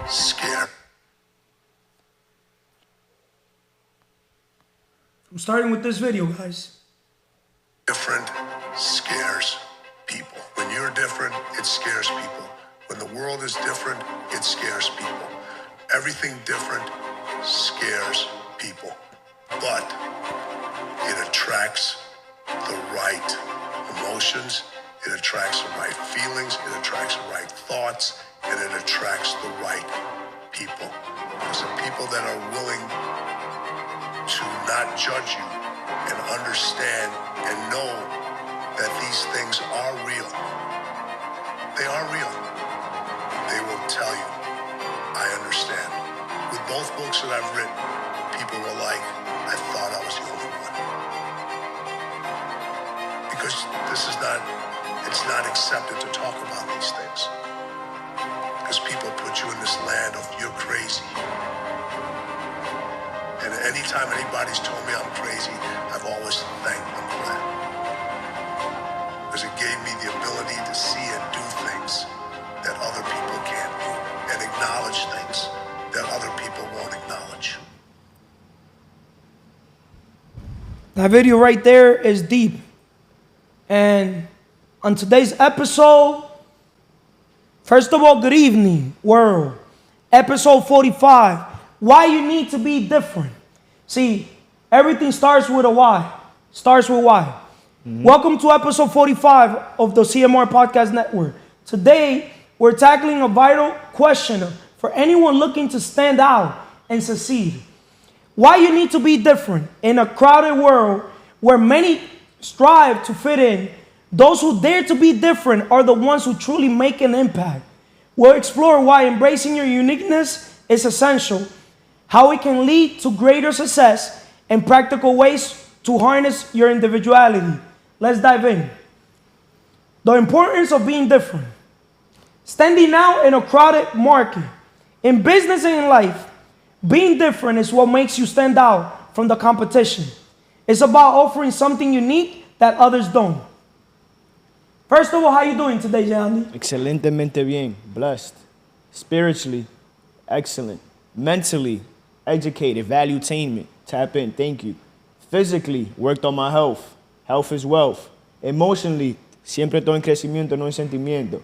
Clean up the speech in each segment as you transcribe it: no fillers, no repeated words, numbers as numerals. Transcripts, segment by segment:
scares. I'm starting with this video, guys. Different scares people. When you're different, it scares people. When the world is different, it scares people. Everything different scares people. But it attracts the right emotions, it attracts the right feelings, it attracts the right thoughts, and it attracts the right people. Because the people that are willing to not judge you and understand and know that these things are real. They are real. They will tell you, I understand. With both books that I've written, people were like, I thought I was the only one. Because it's not accepted to talk about these things. Because people put you in this land of you're crazy. And anytime anybody's told me I'm crazy, I've always thanked them for that. Because it gave me the ability to see and do things that other people can't do, and acknowledge things that other people won't acknowledge. That video right there is deep. And on today's episode, first of all, good evening, world. Episode 45. Why you need to be different. See, everything starts with a why. Starts with why. Welcome to episode 45 of the CMR Podcast Network. Today, we're tackling a vital question for anyone looking to stand out and succeed. Why you need to be different in a crowded world where many strive to fit in. Those who dare to be different are the ones who truly make an impact. We'll explore why embracing your uniqueness is essential, how it can lead to greater success, and practical ways to harness your individuality. Let's dive in. The importance of being different. Standing out in a crowded market. In business and in life, being different is what makes you stand out from the competition. It's about offering something unique that others don't. First of all, how you doing today, Yandy? Excelentemente bien, blessed. Spiritually, excellent. Mentally, educated, valuetainment. Tap in, thank you. Physically, worked on my health. Health is wealth. Emotionally, siempre estoy en crecimiento, no en sentimiento.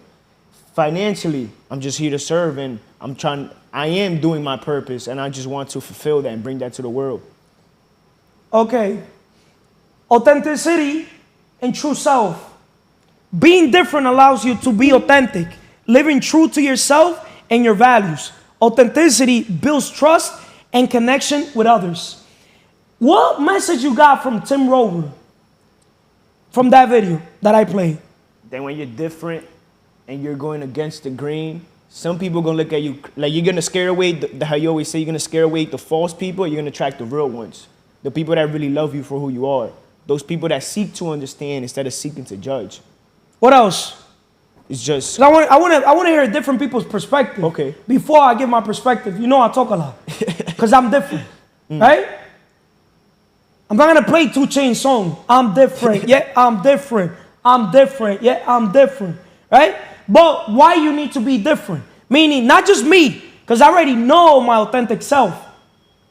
Financially, I'm just here to serve, and I am doing my purpose, and I just want to fulfill that and bring that to the world. Okay. Authenticity and true self. Being different allows you to be authentic, living true to yourself and your values. Authenticity builds trust and connection with others. What message you got from Tim Rover from that video that I played? Then when you're different and you're going against the grain, some people are going to look at you like you're going to scare away, how you always say, you're going to scare away the false people, you're going to attract the real ones. The people that really love you for who you are. Those people that seek to understand instead of seeking to judge. What else? It's just... I want to hear different people's perspective. Okay. Before I give my perspective, you know I talk a lot. Because I'm different. Right? I'm not going to play 2 Chainz song. I'm different. Yeah, I'm different. I'm different. Yeah, I'm different. Right? But why you need to be different? Meaning, not just me. Because I already know my authentic self.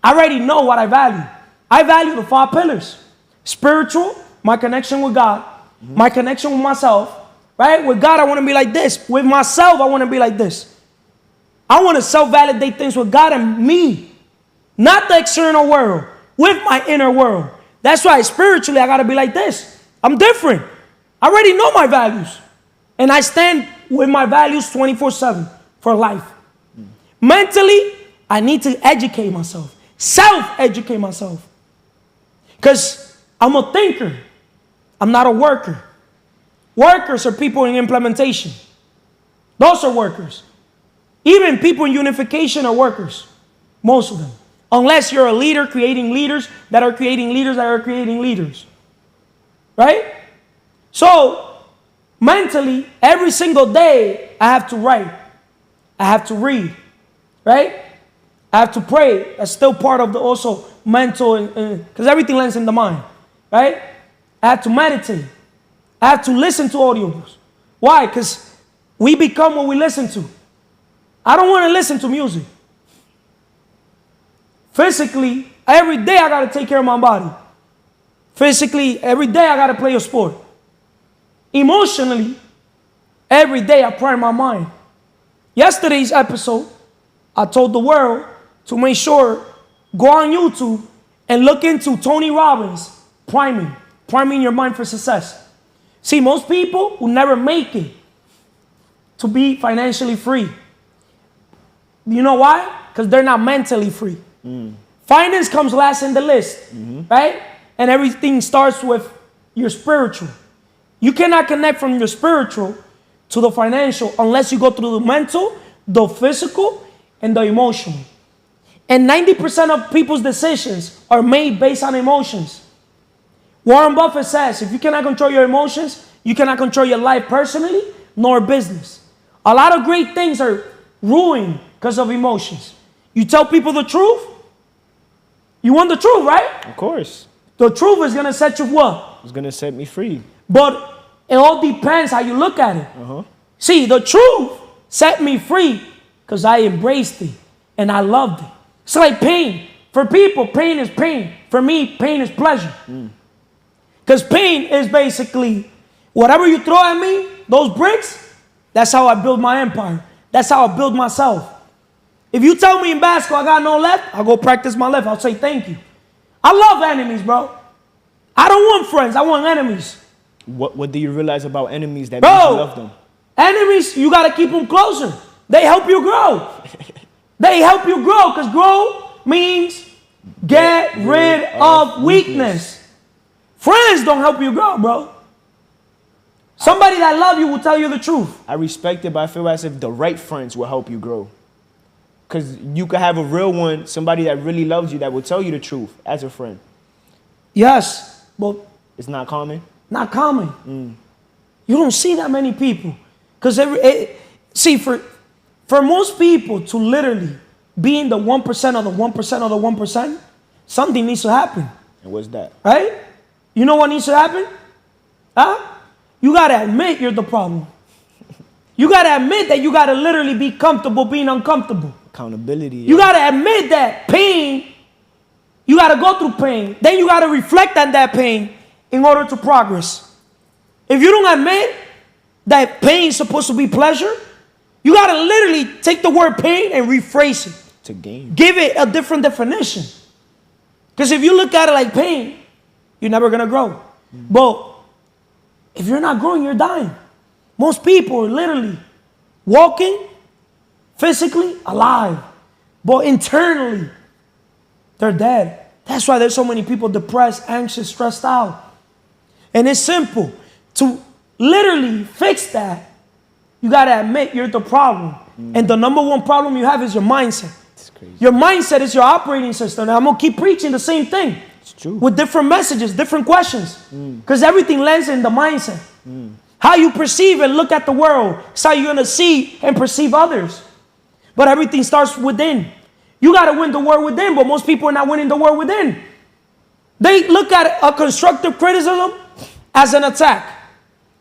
I already know what I value. I value the 5 pillars. Spiritual, my connection with God. My connection with myself. Right? With God, I want to be like this. With myself, I want to be like this. I want to self-validate things with God and me. Not the external world. With my inner world. That's why spiritually, I got to be like this. I'm different. I already know my values. And I stand with my values 24/7 for life. Mentally, I need to educate myself. Self-educate myself. Because I'm a thinker. I'm not a worker. Workers are people in implementation. Those are workers. Even people in unification are workers. Most of them. Unless you're a leader creating leaders that are creating leaders that are creating leaders. Right? So, mentally, every single day, I have to write. I have to read. Right? I have to pray. That's still part of the also mental, because everything lands in the mind. Right? I have to meditate. I have to listen to audiobooks. Why? Because we become what we listen to. I don't want to listen to music. Physically, every day I got to take care of my body. Physically, every day I got to play a sport. Emotionally, every day I prime my mind. Yesterday's episode, I told the world to make sure, go on YouTube and look into Tony Robbins, priming your mind for success. See, most people will never make it to be financially free. You know why? Because they're not mentally free. Finance comes last in the list, right? And everything starts with your spiritual. You cannot connect from your spiritual to the financial unless you go through the mental, the physical, and the emotional. And 90% of people's decisions are made based on emotions. Warren Buffett says, if you cannot control your emotions, you cannot control your life personally, nor business. A lot of great things are ruined because of emotions. You tell people the truth, you want the truth, right? Of course. The truth is going to set you what? It's going to set me free. But it all depends how you look at it. See, the truth set me free because I embraced it and I loved it. It's like pain. For people, pain is pain. For me, pain is pleasure. Because pain is basically whatever you throw at me, those bricks, that's how I build my empire. That's how I build myself. If you tell me in basketball I got no left, I'll go practice my left. I'll say thank you. I love enemies, bro. I don't want friends. I want enemies. What do you realize about enemies that makes you love them? Enemies, you got to keep them closer. They help you grow. They help you grow because grow means get rid of weakness. Friends don't help you grow, bro. Somebody that love you will tell you the truth. I respect it, but I feel as if the right friends will help you grow. Because you could have a real one, somebody that really loves you, that will tell you the truth as a friend. Yes, but it's not common. Not common. You don't see that many people. Because see, for most people to literally be in the 1% of the 1% of the 1%, something needs to happen. And what's that? Right? You know what needs to happen? You got to admit you're the problem. You got to admit that you got to literally be comfortable being uncomfortable. Accountability. You got to admit that pain, you got to go through pain. Then you got to reflect on that pain in order to progress. If you don't admit that pain is supposed to be pleasure, you got to literally take the word pain and rephrase it. To gain. Give it a different definition. Because if you look at it like pain, you're never going to grow. But if you're not growing, you're dying. Most people are literally walking, physically alive, but internally, they're dead. That's why there's so many people depressed, anxious, stressed out. And it's simple. To literally fix that, you got to admit you're the problem. And the number one problem you have is your mindset. It's crazy. Your mindset is your operating system. And I'm going to keep preaching the same thing. It's true. With different messages, different questions. Because everything lands in the mindset. How you perceive and look at the world is how you're going to see and perceive others. But everything starts within. You got to win the war within, but most people are not winning the war within. They look at a constructive criticism as an attack.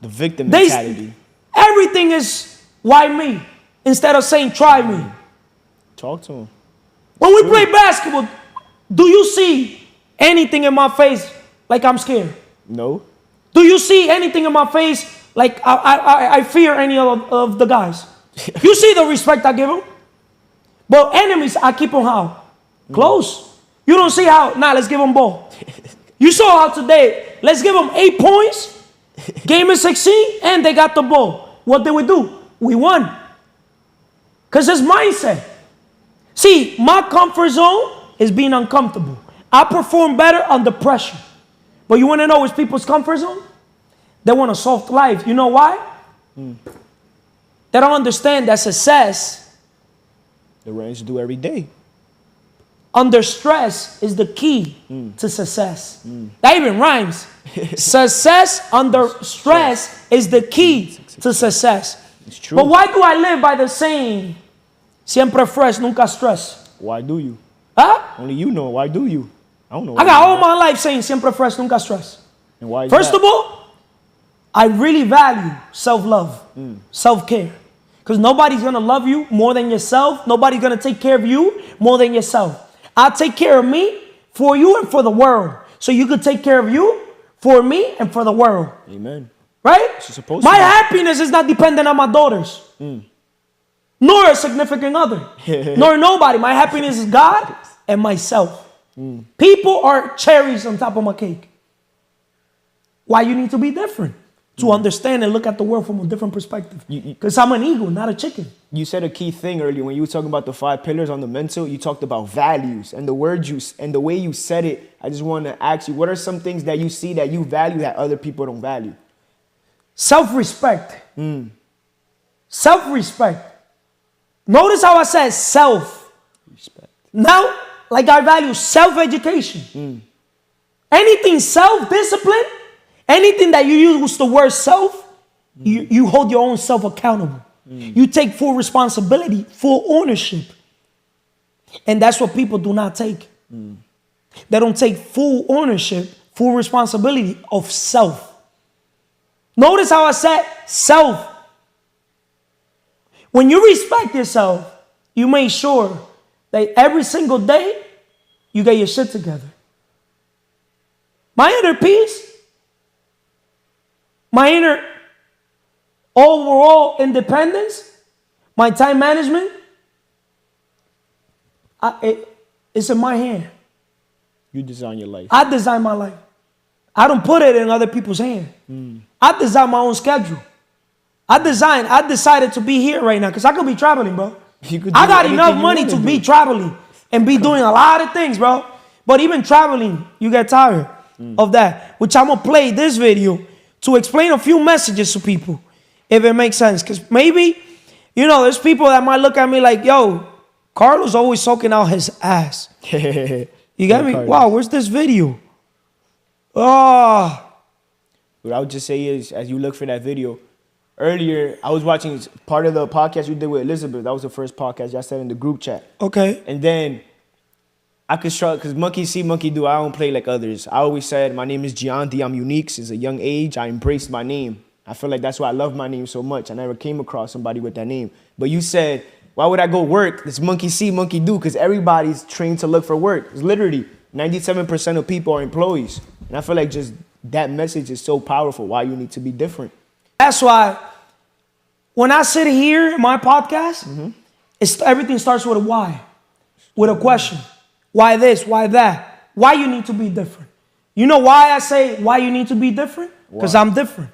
The victim mentality. Everything is, why me? Instead of saying, try me. Talk to him. When we play basketball, do you see anything in my face like I'm scared? No. Do you see anything in my face like I fear any of the guys? You see the respect I give them? But enemies, I keep them how? Close. You don't see how, let's give them ball. You saw how today, let's give them 8 points, game is 16, and they got the ball. What did we do? We won. Because it's mindset. See, my comfort zone is being uncomfortable. I perform better under pressure. But you want to know what's people's comfort zone? They want a soft life. You know why? They don't understand that success, the range do every day. Under stress is the key to success. That even rhymes. Success under stress is the key to success. It's true. But why do I live by the saying, siempre fresh, nunca stress? Why do you? Huh? Only you know. Why do you? I don't know. I got all my life saying siempre fresh, nunca stress. And why is First that? of all, I really value self-love, self-care. Because nobody's going to love you more than yourself. Nobody's going to take care of you more than yourself. I'll take care of me for you and for the world. So you could take care of you for me and for the world. Amen. Right? My happiness is not dependent on my daughters. Nor a significant other. Nor nobody. My happiness is God and myself. People are cherries on top of my cake. Why you need to be different? To understand and look at the world from a different perspective. Because I'm an eagle, not a chicken. You said a key thing earlier when you were talking about the 5 pillars on the mental. You talked about values and the words you and the way you said it. I just want to ask you, what are some things that you see that you value that other people don't value? Self-respect. Self-respect. Notice how I said self-respect. Now, like I value self-education. Anything self-discipline, anything that you use the word self, you hold your own self accountable. You take full responsibility, full ownership. And that's what people do not take. They don't take full ownership, full responsibility of self. Notice how I said self. When you respect yourself, you make sure that every single day you get your shit together. My inner peace, my inner overall independence, my time management, it's in my hand. You design your life. I design my life. I don't put it in other people's hands. I design my own schedule. I decided to be here right now because I could be traveling, bro. I got enough money to be traveling and be doing a lot of things, bro. But even traveling, you get tired of that. Which I'm going to play this video to explain a few messages to people, if it makes sense. Because maybe, there's people that might look at me like, yo, Carlos always soaking out his ass. You get me? Wow, where's this video? Oh. What I would just say is, as you look for that video, earlier, I was watching part of the podcast you did with Elizabeth. That was the first podcast y'all said in the group chat. Okay. And then I could struggle because monkey see, monkey do. I don't play like others. I always said my name is Gianti. I'm unique. Since a young age, I embraced my name. I feel like that's why I love my name so much. I never came across somebody with that name. But you said, why would I go work? It's monkey see, monkey do, because everybody's trained to look for work. It's literally 97% of people are employees. And I feel like just that message is so powerful, why you need to be different. That's why when I sit here in my podcast, everything starts with a why, with a question. Why this? Why that? Why you need to be different? You know why I say why you need to be different? Because I'm different.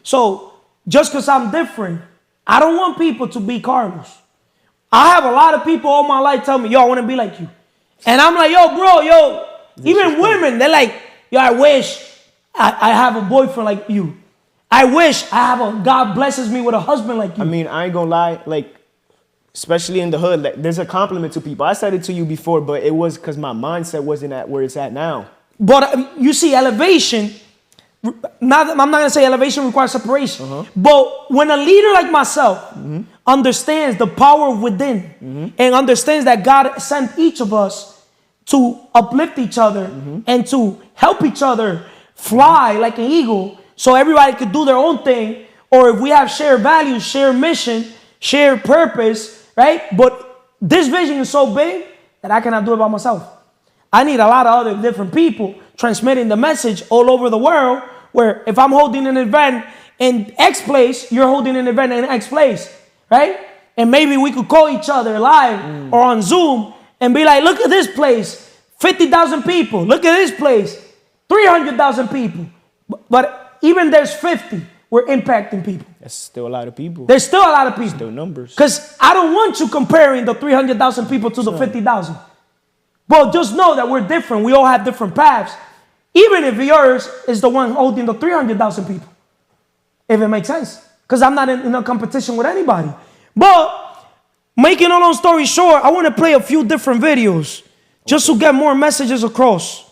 So just because I'm different, I don't want people to be Carlos. I have a lot of people all my life tell me, yo, I want to be like you. And I'm like, yo, bro, even women, they're like, yo, I wish I have a boyfriend like you. I wish God blesses me with a husband like you. I mean, I ain't gonna lie, like, especially in the hood, like, there's a compliment to people. I said it to you before, but it was because my mindset wasn't at where it's at now. But you see, elevation, I'm not going to say elevation requires separation. But when a leader like myself understands the power within and understands that God sent each of us to uplift each other and to help each other fly like an eagle so everybody could do their own thing, or if we have shared values, shared mission, shared purpose, right? But this vision is so big that I cannot do it by myself. I need a lot of other different people transmitting the message all over the world, where if I'm holding an event in X place, you're holding an event in X place, right? And maybe we could call each other live or on Zoom and be like, look at this place, 50,000 people. Look at this place, 300,000 people. But even there's 50, we're impacting people. That's still a lot of people. There's still a lot of people. Still numbers. Because I don't want you comparing the 300,000 people to the 50,000. But just know that we're different. We all have different paths. Even if yours is the one holding the 300,000 people. If it makes sense. Because I'm not in a competition with anybody. But making a long story short, I want to play a few different videos just to get more messages across.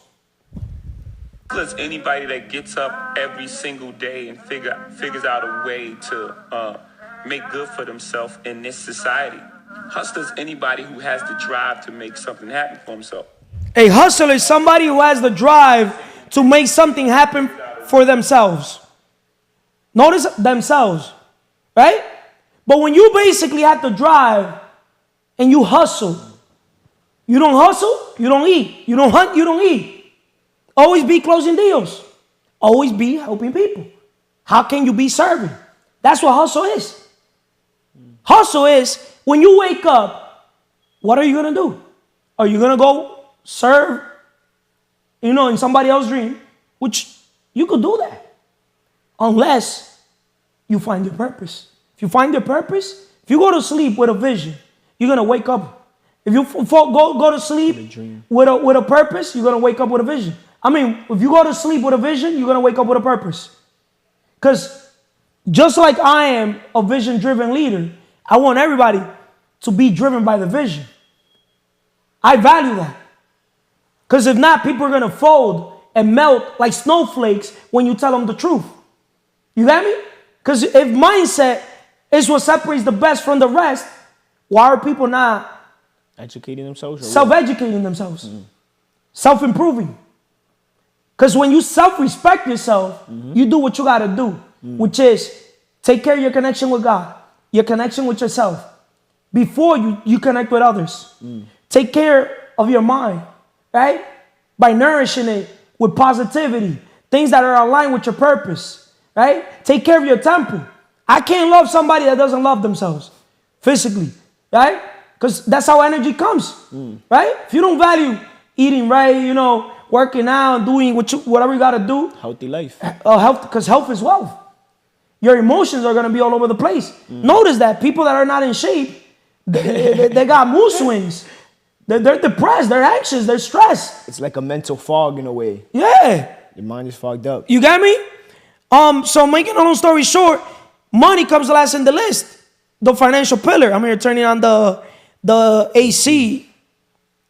Because anybody that gets up every single day and figures out a way to make good for themselves in this society. Hustler's anybody who has the drive to make something happen for himself. A hustler is somebody who has the drive to make something happen for themselves. Notice themselves, right? But when you basically have to drive and you hustle, you don't hustle, you don't eat. You don't hunt, you don't eat. Always be closing deals. Always be helping people. How can you be serving? That's what hustle is. Hustle is when you wake up, what are you going to do? Are you going to go serve, in somebody else's dream? Which you could do that. Unless you find your purpose. If you find your purpose, if you go to sleep with a vision, you're going to wake up. If you go to sleep with a purpose, you're going to wake up with a vision. If you go to sleep with a vision, you're going to wake up with a purpose. Because just like I am a vision-driven leader, I want everybody to be driven by the vision. I value that. Because if not, people are going to fold and melt like snowflakes when you tell them the truth. You get me? Because if mindset is what separates the best from the rest, why are people not educating themselves? Self-educating themselves. Self-improving. Because when you self-respect yourself, you do what you got to do, which is take care of your connection with God, your connection with yourself, before you connect with others. Take care of your mind, right? By nourishing it with positivity, things that are aligned with your purpose, right? Take care of your temple. I can't love somebody that doesn't love themselves physically, right? Because that's how energy comes, right? If you don't value eating right, working out, doing whatever you got to do. Healthy life. Health, because health is wealth. Your emotions are going to be all over the place. Notice that people that are not in shape, they got mood swings. They're depressed, they're anxious, they're stressed. It's like a mental fog in a way. Yeah. Your mind is fogged up. You got me? So making a long story short, money comes last in the list. The financial pillar. I'm here turning on the AC,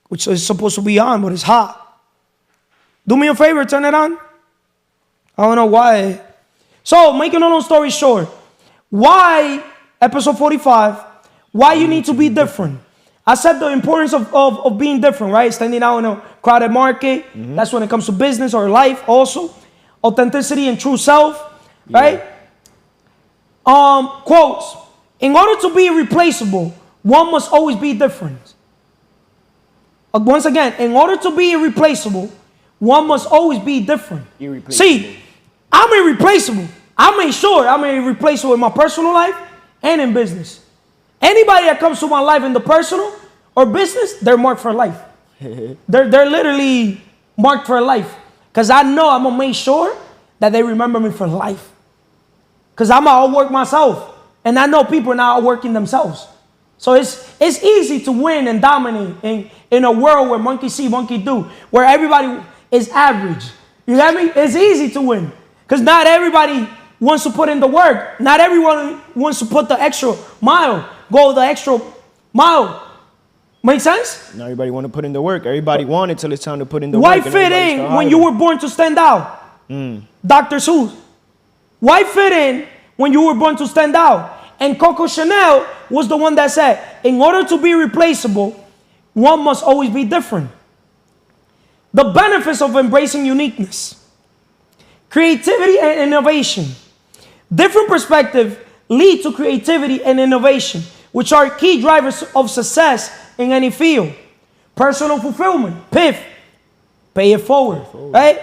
which is supposed to be on, but it's hot. Do me a favor, turn it on. I don't know why. So, making a long story short, why, episode 45, why you need to be different. I said the importance of being different, right? Standing out in a crowded market. That's when it comes to business or life also. Authenticity and true self, right? Quotes. In order to be irreplaceable, one must always be different. Once again, in order to be irreplaceable, one must always be different. See, I'm irreplaceable. I made sure I'm irreplaceable in my personal life and in business. Anybody that comes to my life in the personal or business, they're marked for life. They're literally marked for life. Because I know I'm going to make sure that they remember me for life. Because I'm going to outwork myself. And I know people are not outworking themselves. So it's easy to win and dominate in a world where monkey see, monkey do. Where everybody is average. You get me? It's easy to win. Because not everybody wants to put in the work. Not everyone wants to put the extra mile. Go the extra mile. Make sense? Not everybody want to put in the work. Everybody want it till it's time to put in the Why work. Why fit in when you were born to stand out? Dr. Seuss. Why fit in when you were born to stand out? And Coco Chanel was the one that said, in order to be replaceable, one must always be different. The benefits of embracing uniqueness. Creativity and innovation. Different perspectives lead to creativity and innovation, which are key drivers of success in any field. Personal fulfillment, PIF, pay it forward, right?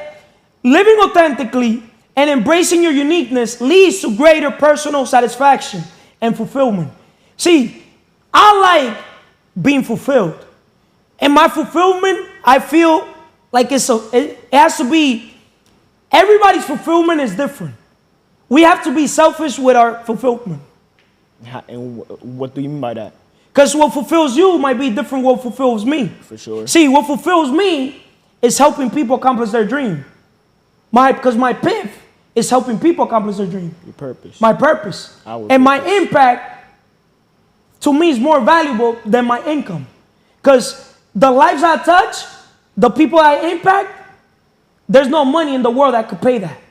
Living authentically and embracing your uniqueness leads to greater personal satisfaction and fulfillment. See, I like being fulfilled. And my fulfillment, I feel like it has to be, everybody's fulfillment is different. We have to be selfish with our fulfillment. And what do you mean by that? Because what fulfills you might be different what fulfills me. For sure. See, what fulfills me is helping people accomplish their dream. Because my PIF is helping people accomplish their dream. Your purpose. My purpose. And my impact, to me, is more valuable than my income. Because the lives I touch, the people I impact, there's no money in the world that could pay that.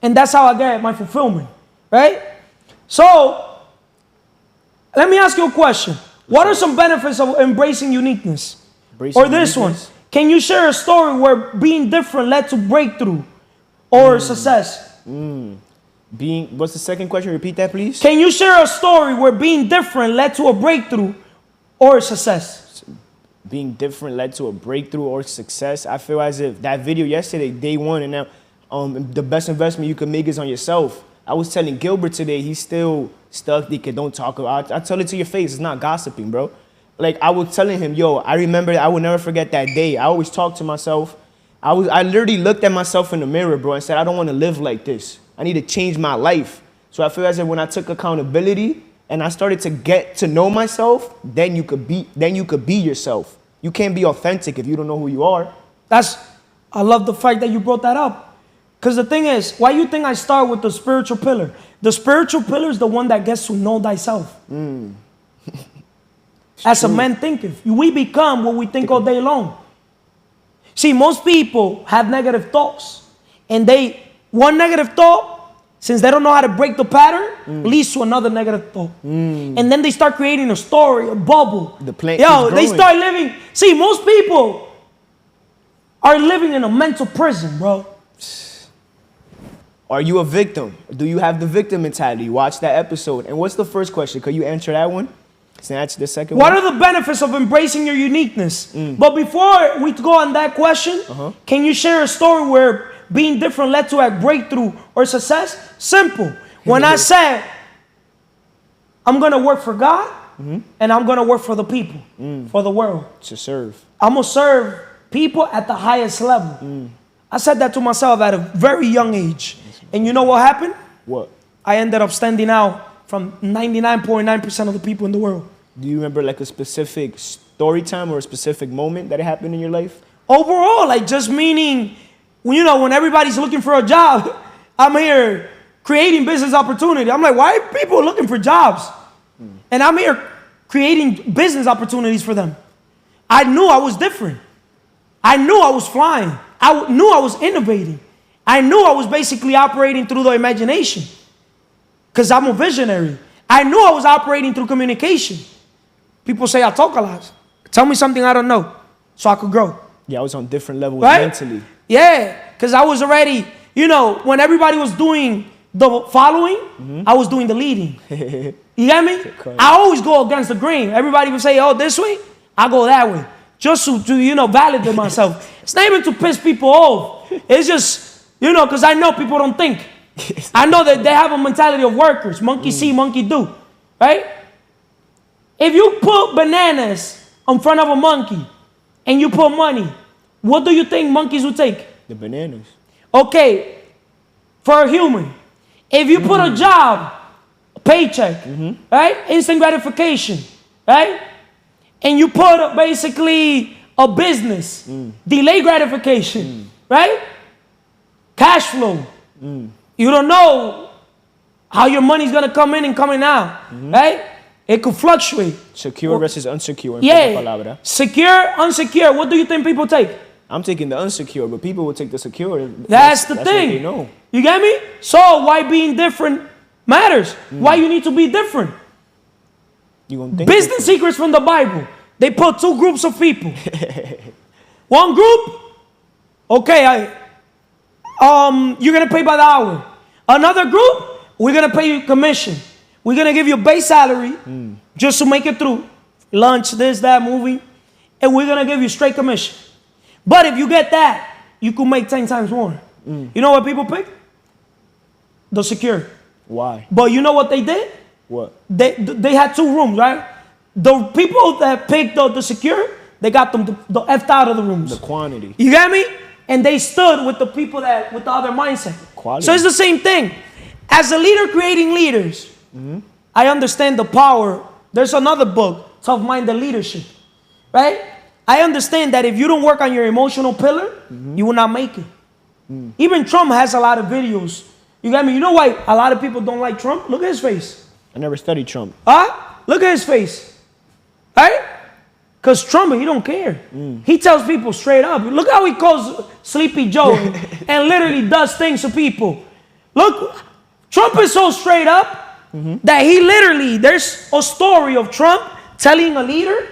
And that's how I get my fulfillment, right? So, let me ask you a question. What are some benefits of embracing uniqueness? Or this one. Can you share a story where being different led to breakthrough or success? What's the second question? Repeat that, please. Can you share a story where being different led to a breakthrough or a success? Being different led to a breakthrough or success. I feel as if that video yesterday, day one, and now the best investment you can make is on yourself. I was telling Gilbert today, he's still stuck. He don't talk about. I tell it to your face. It's not gossiping, bro. Like I was telling him, yo, I remember. I will never forget that day. I always talk to myself. I literally looked at myself in the mirror, bro, and said, I don't want to live like this. I need to change my life. So I feel as if when I took accountability and I started to get to know myself, then you could be yourself. You can't be authentic if you don't know who you are. I love the fact that you brought that up. Because the thing is, why you think I start with the spiritual pillar? The spiritual pillar is the one that gets to know thyself. As a man thinketh, we become what we think all day long. See, most people have negative thoughts. And one negative thought, since they don't know how to break the pattern, leads to another negative thought. And then they start creating a story, a bubble. The plant they start living. See, most people are living in a mental prison, bro. Are you a victim? Do you have the victim mentality? Watch that episode. And what's the first question? Could you answer that one? Snatch the second one. What are the benefits of embracing your uniqueness? But before we go on that question, can you share a story where being different led to a breakthrough or success? Simple. When I said, I'm going to work for God and I'm going to work for the people, for the world. To serve. I'm going to serve people at the highest level. I said that to myself at a very young age. And you know what happened? What? I ended up standing out from 99.9% of the people in the world. Do you remember like a specific story time or a specific moment that happened in your life? Overall, like just meaning, you know, when everybody's looking for a job, I'm here creating business opportunity. I'm like, why are people looking for jobs? And I'm here creating business opportunities for them. I knew I was different. I knew I was flying. I knew I was innovating. I knew I was basically operating through the imagination because I'm a visionary. I knew I was operating through communication. People say I talk a lot. Tell me something I don't know so I could grow. Yeah, I was on different levels mentally. Yeah, because I was already, you know, when everybody was doing the following, I was doing the leading. You get me? I always go against the grain. Everybody would say, oh, this way, I go that way. Just to you know, validate myself. It's not even to piss people off. It's just, you know, because I know people don't think. I know that they have a mentality of workers. Monkey see, monkey do. Right? If you put bananas in front of a monkey and you put money, what do you think monkeys would take? The bananas. Okay, for a human, if you put a job, a paycheck, right? Instant gratification, right? And you put basically a business, delayed gratification, right? Cash flow. You don't know how your money's going to come in and coming out, right? It could fluctuate. Secure versus unsecure. Yeah. Secure, unsecure. What do you think people take? I'm taking the unsecure, but people will take the secure. That's the thing. What they know. You get me? So why being different matters? Why you need to be different? You gonna think Business different. secrets from the Bible. They put two groups of people. One group, okay, you're gonna pay by the hour. Another group, we're gonna pay you commission. We're gonna give you a base salary just to make it through. Lunch, this, that, movie. And we're gonna give you straight commission. But if you get that, you could make 10 times more. You know what people pick? The secure. Why? But you know what they did? What? They had two rooms, right? The people that picked the secure, they got them the F'd out of the rooms. The quantity. You get me? And they stood with the people that, with the other mindset. Quality. So it's the same thing. As a leader creating leaders, I understand the power. There's another book, Tough-Minded Leadership, right? I understand that if you don't work on your emotional pillar, you will not make it. Even Trump has a lot of videos. You got me? You know why a lot of people don't like Trump? Look at his face. I never studied Trump. Look at his face. Right? Because Trump, he don't care. He tells people straight up. Look how he calls Sleepy Joe and literally does things to people. Look, Trump is so straight up that he literally, there's a story of Trump telling a leader.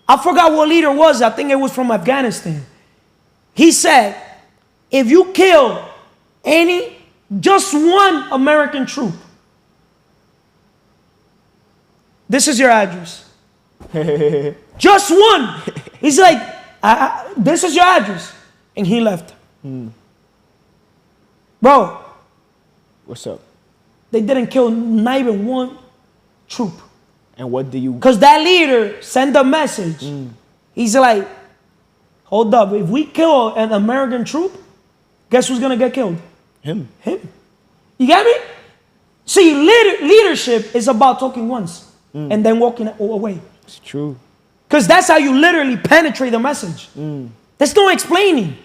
I forgot what leader was. I think it was from Afghanistan. He said, if you kill any just one American troop. This is your address. Just one. He's like, this is your address. And he left. Bro. What's up? They didn't kill not even one troop. And what do you... Because that leader sent a message. He's like, hold up. If we kill an American troop, guess who's going to get killed? Him. You get me? See, leadership is about talking once and then walking away. It's true. Because that's how you literally penetrate the message. There's no explaining.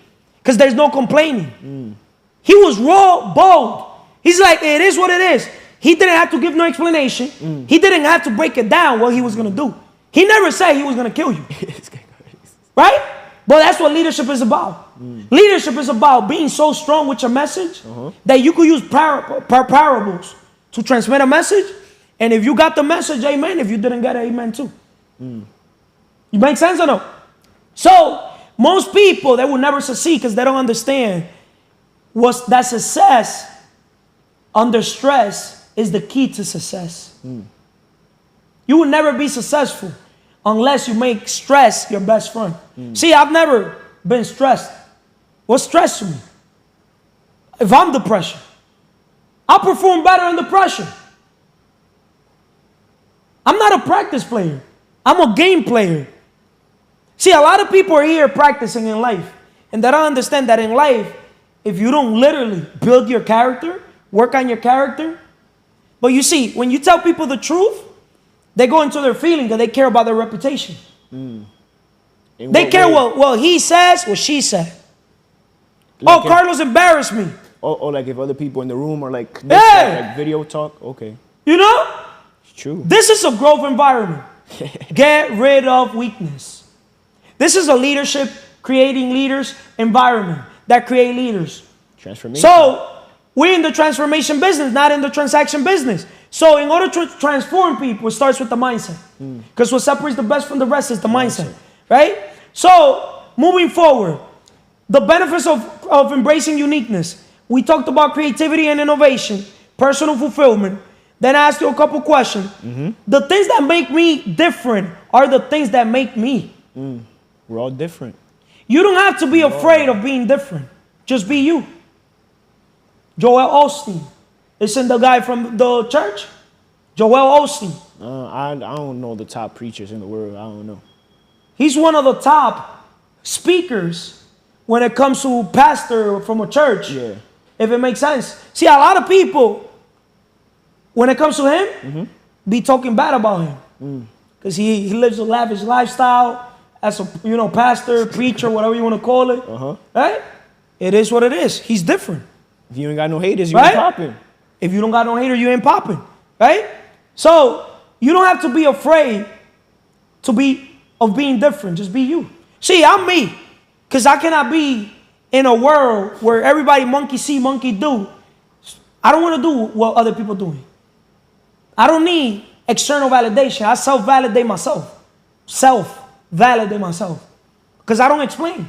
Because there's no complaining. He was raw, bold. He's like, it is what it is. He didn't have to give no explanation. He didn't have to break it down what he was going to do. He never said he was going to kill you. Right? But that's what leadership is about. Leadership is about being so strong with your message that you could use parables to transmit a message. And if you got the message, amen. If you didn't get it, amen too. You make sense or no? So, most people, they will never succeed because they don't understand that success under stress is the key to success. You will never be successful unless you make stress your best friend. See, I've never been stressed. What stresses me? If I'm depression, I'll perform better under pressure. I'm not a practice player. I'm a game player. See, a lot of people are here practicing in life, and they don't understand that in life, if you don't literally build your character, work on your character. But you see, when you tell people the truth, they go into their feeling because they care about their reputation. They care what he says, what she said. Like Carlos embarrassed me. Or like if other people in the room are like, hey! like video talk, okay. You know? It's true. This is a growth environment. Get rid of weakness. This is a leadership, creating leaders environment that create leaders. Transformation. So, we're in the transformation business, not in the transaction business. So in order to transform people, it starts with the mindset. Because what separates the best from the rest is the mindset. Right? So, moving forward, the benefits of embracing uniqueness. We talked about creativity and innovation, personal fulfillment. Then I asked you a couple questions. The things that make me different are the things that make me. We're all different. You don't have to be afraid of being different. Just be you. Joel Osteen. Isn't the guy from the church? Joel Osteen. I don't know the top preachers in the world. I don't know. He's one of the top speakers when it comes to pastor from a church. Yeah. If it makes sense. See, a lot of people, when it comes to him, be talking bad about him. Because he lives a lavish lifestyle as a pastor, preacher, whatever you want to call it. Right? It is what it is. He's different. If you ain't got no haters, you ain't popping. If you don't got no hater, you ain't popping. Right? So, you don't have to be afraid of being different. Just be you. See, I'm me. Because I cannot be in a world where everybody monkey see, monkey do. I don't want to do what other people are doing. I don't need external validation. I self-validate myself. Self-validate myself. Because I don't explain.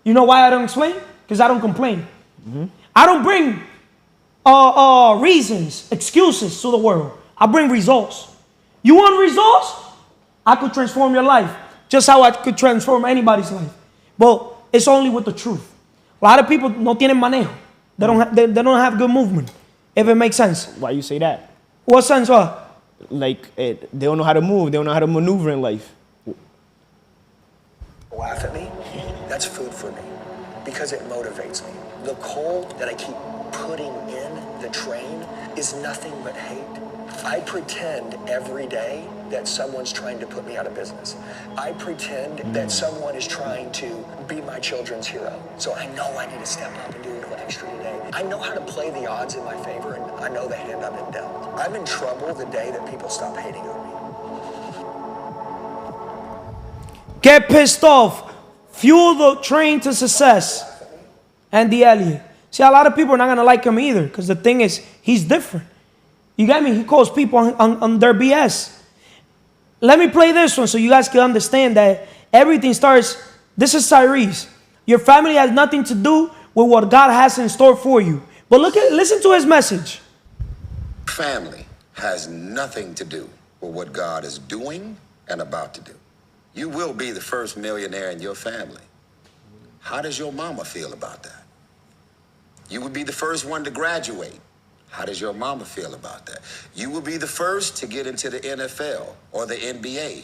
You know why I don't explain? Because I don't complain. I don't bring reasons, excuses to the world. I bring results. You want results? I could transform your life. Just how I could transform anybody's life. But it's only with the truth. A lot of people no tienen manejo. They don't have good movement. If it makes sense. Why you say that? What sense? What? Like they don't know how to move. They don't know how to maneuver in life. Laugh at me. That's food for me because it motivates me. The coal that I keep putting in the train is nothing but hate. I pretend every day that someone's trying to put me out of business. I pretend that someone is trying to be my children's hero. So I know I need to step up and do a little extra today. I know how to play the odds in my favor, and I know the hand I've been dealt. I'm in trouble the day that people stop hating on me. Get pissed off. Fuel the train to success. Andy Elliott. See, a lot of people are not going to like him either because the thing is, he's different. You get me? He calls people on their BS. Let me play this one so you guys can understand that everything starts. This is Tyrese. Your family has nothing to do with what God has in store for you. But listen to his message. Family has nothing to do with what God is doing and about to do. You will be the first millionaire in your family. How does your mama feel about that? You would be the first one to graduate. How does your mama feel about that? You will be the first to get into the NFL or the NBA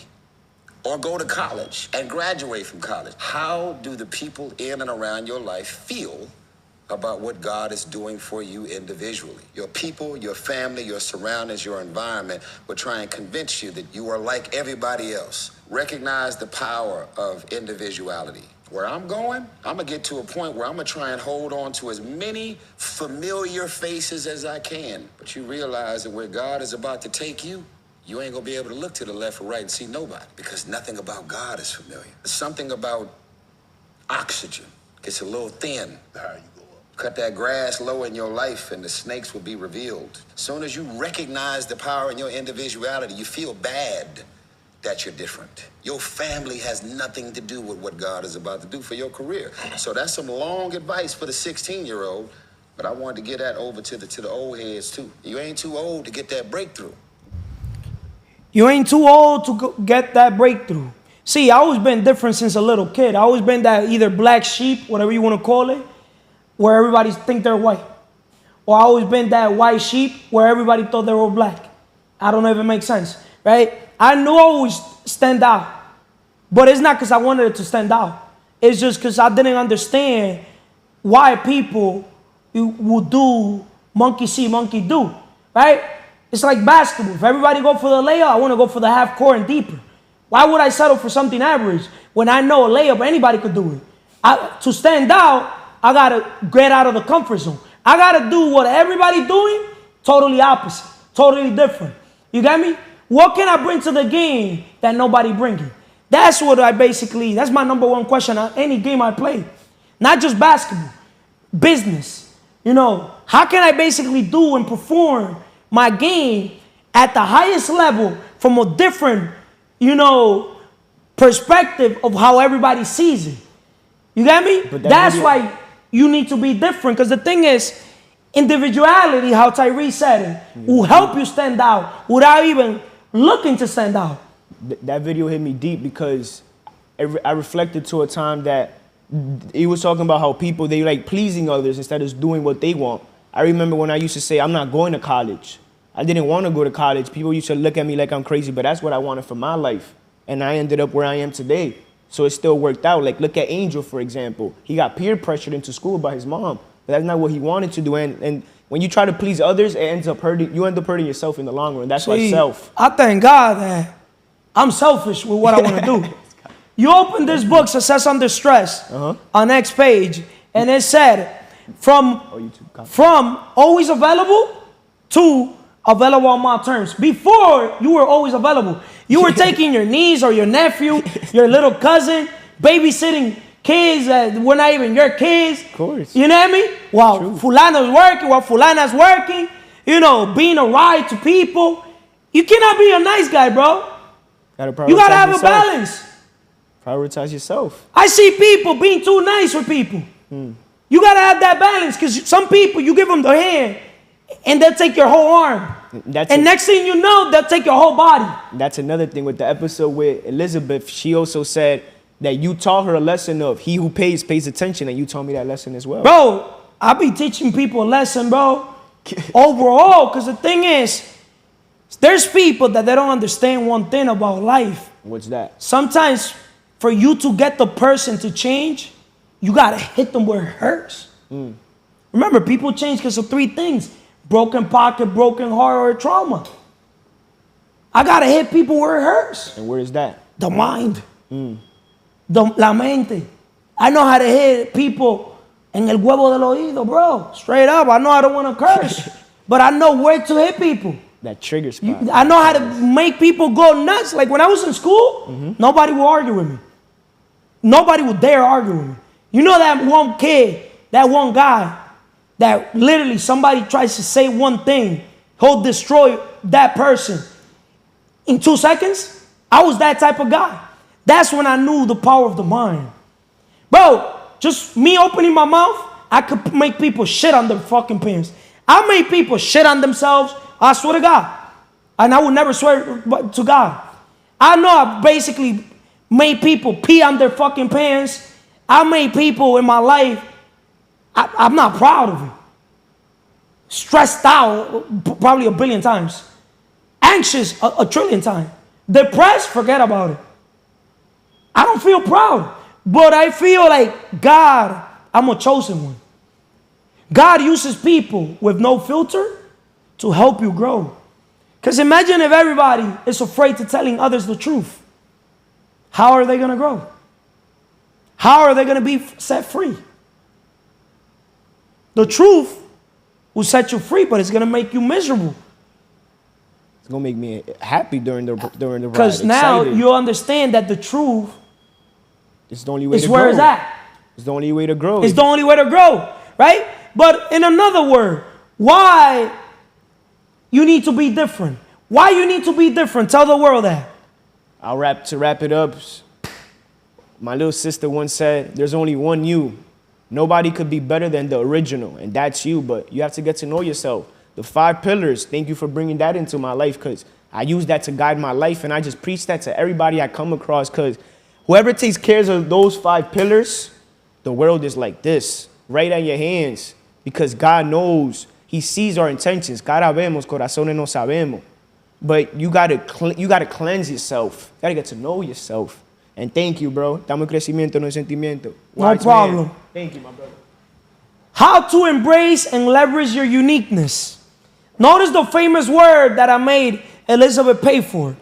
or go to college and graduate from college. How do the people in and around your life feel about what God is doing for you individually? Your people, your family, your surroundings, your environment will try and convince you that you are like everybody else. Recognize the power of individuality. Where I'm going, I'm gonna get to a point where I'm gonna try and hold on to as many familiar faces as I can. But you realize that where God is about to take you, you ain't gonna be able to look to the left or right and see nobody, because nothing about God is familiar. Something about oxygen gets a little thin. Cut that grass low in your life and the snakes will be revealed. As soon as you recognize the power in your individuality, you feel bad that you're different. Your family has nothing to do with what God is about to do for your career. So that's some long advice for the 16-year-old, but I wanted to get that over to the old heads too. You ain't too old to get that breakthrough. You ain't too old to get that breakthrough. See, I always been different since a little kid. I always been that either black sheep, whatever you want to call it, where everybody think they're white. Or I always been that white sheep where everybody thought they were black. I don't know if it makes sense, right? I knew I always stand out. But it's not because I wanted it to stand out. It's just because I didn't understand why people would do monkey see, monkey do, right? It's like basketball. If everybody go for the layup, I want to go for the half court and deeper. Why would I settle for something average when I know a layup, anybody could do it? To stand out, I got to get out of the comfort zone. I got to do what everybody doing, totally opposite, totally different. You got me? What can I bring to the game that nobody bringing? That's what that's my number one question on any game I play. Not just basketball, business. You know, how can I basically do and perform my game at the highest level from a different, perspective of how everybody sees it? You got me? That's why you need to be different. Because the thing is, individuality, how Tyree said it, will help you stand out without even looking to stand out. That video hit me deep because I reflected to a time that he was talking about how people, they like pleasing others instead of doing what they want. I remember when I used to say, I'm not going to college. I didn't want to go to college. People used to look at me like I'm crazy, but that's what I wanted for my life. And I ended up where I am today. So it still worked out. Like, look at Angel, for example. He got peer pressured into school by his mom. But that's not what he wanted to do. And when you try to please others, you end up hurting yourself in the long run. That's why self. I thank God that I'm selfish with what I want to do. You open this book, Success Under Stress, on next page, and it said, from always available to available on my terms. Before, you were always available. You were taking your niece or your nephew, your little cousin, babysitting kids that were not even your kids. Of course. You know what I mean? While Fulano's working, while Fulana's working, being a ride to people. You cannot be a nice guy, bro. You gotta have a balance. Prioritize yourself. I see people being too nice with people. You gotta have that balance, because some people, you give them the hand, and they'll take your whole arm. Next thing you know, they'll take your whole body. That's another thing with the episode with Elizabeth. She also said that you taught her a lesson of he who pays attention, and you taught me that lesson as well. Bro, I be teaching people a lesson, bro, overall, because the thing is, there's people that they don't understand one thing about life. What's that? Sometimes for you to get the person to change, you got to hit them where it hurts. Remember, people change because of 3 things: broken pocket, broken heart, or trauma. I got to hit people where it hurts. And where is that? The mind. La mente. I know how to hit people en el huevo del oído, bro. Straight up. I know I don't want to curse, but I know where to hit people. That trigger spot. I know how to make people go nuts. Like when I was in school, nobody would argue with me. Nobody would dare argue with me. You know that one kid, that one guy, that literally somebody tries to say one thing, he'll destroy that person in 2 seconds? I was that type of guy. That's when I knew the power of the mind. Bro, just me opening my mouth, I could make people shit on their fucking pants. I made people shit on themselves. I swear to God. And I would never swear to God. I know I basically made people pee on their fucking pants. I made people in my life, I'm not proud of it. Stressed out probably a billion times. Anxious a trillion times. Depressed, forget about it. I don't feel proud. But I feel like God, I'm a chosen one. God uses people with no filter to help you grow. Because imagine if everybody is afraid to telling others the truth. How are they going to grow? How are they going to be set free? The truth will set you free, but it's going to make you miserable. It's going to make me happy during the ride. Because now excited. you understand that the truth It's the only way is to where grow. it's at. It's the only way to grow. It's the only way to grow, right? But in another word, why you need to be different? Why you need to be different? Tell the world that. To wrap it up, my little sister once said, there's only one you. Nobody could be better than the original, and that's you, but you have to get to know yourself. The 5 pillars, thank you for bringing that into my life, because I use that to guide my life, and I just preach that to everybody I come across, because whoever takes care of those 5 pillars, the world is like this, right at your hands, because God knows. He sees our intentions. Cara vemos, corazones no sabemos. But you gotta cleanse yourself. You gotta get to know yourself. And thank you, bro. Estamos en crecimiento, no en sentimiento. No problem. Man. Thank you, my brother. How to embrace and leverage your uniqueness. Notice the famous word that I made Elizabeth pay for.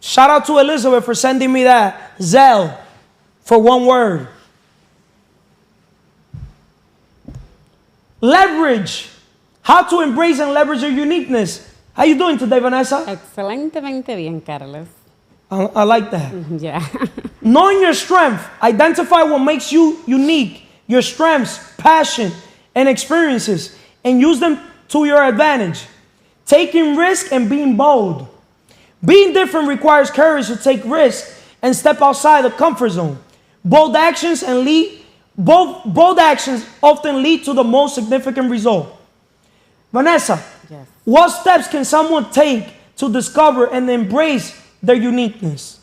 Shout out to Elizabeth for sending me that. Zell. For one word. Leverage. How to embrace and leverage your uniqueness. How you doing today, Vanessa? Excelentemente bien, Carlos. I like that. Yeah. Knowing your strength, identify what makes you unique, your strengths, passion, and experiences, and use them to your advantage. Taking risk and being bold. Being different requires courage to take risks and step outside the comfort zone. Bold actions often lead to the most significant result. Vanessa, Yes. what steps can someone take to discover and embrace their uniqueness?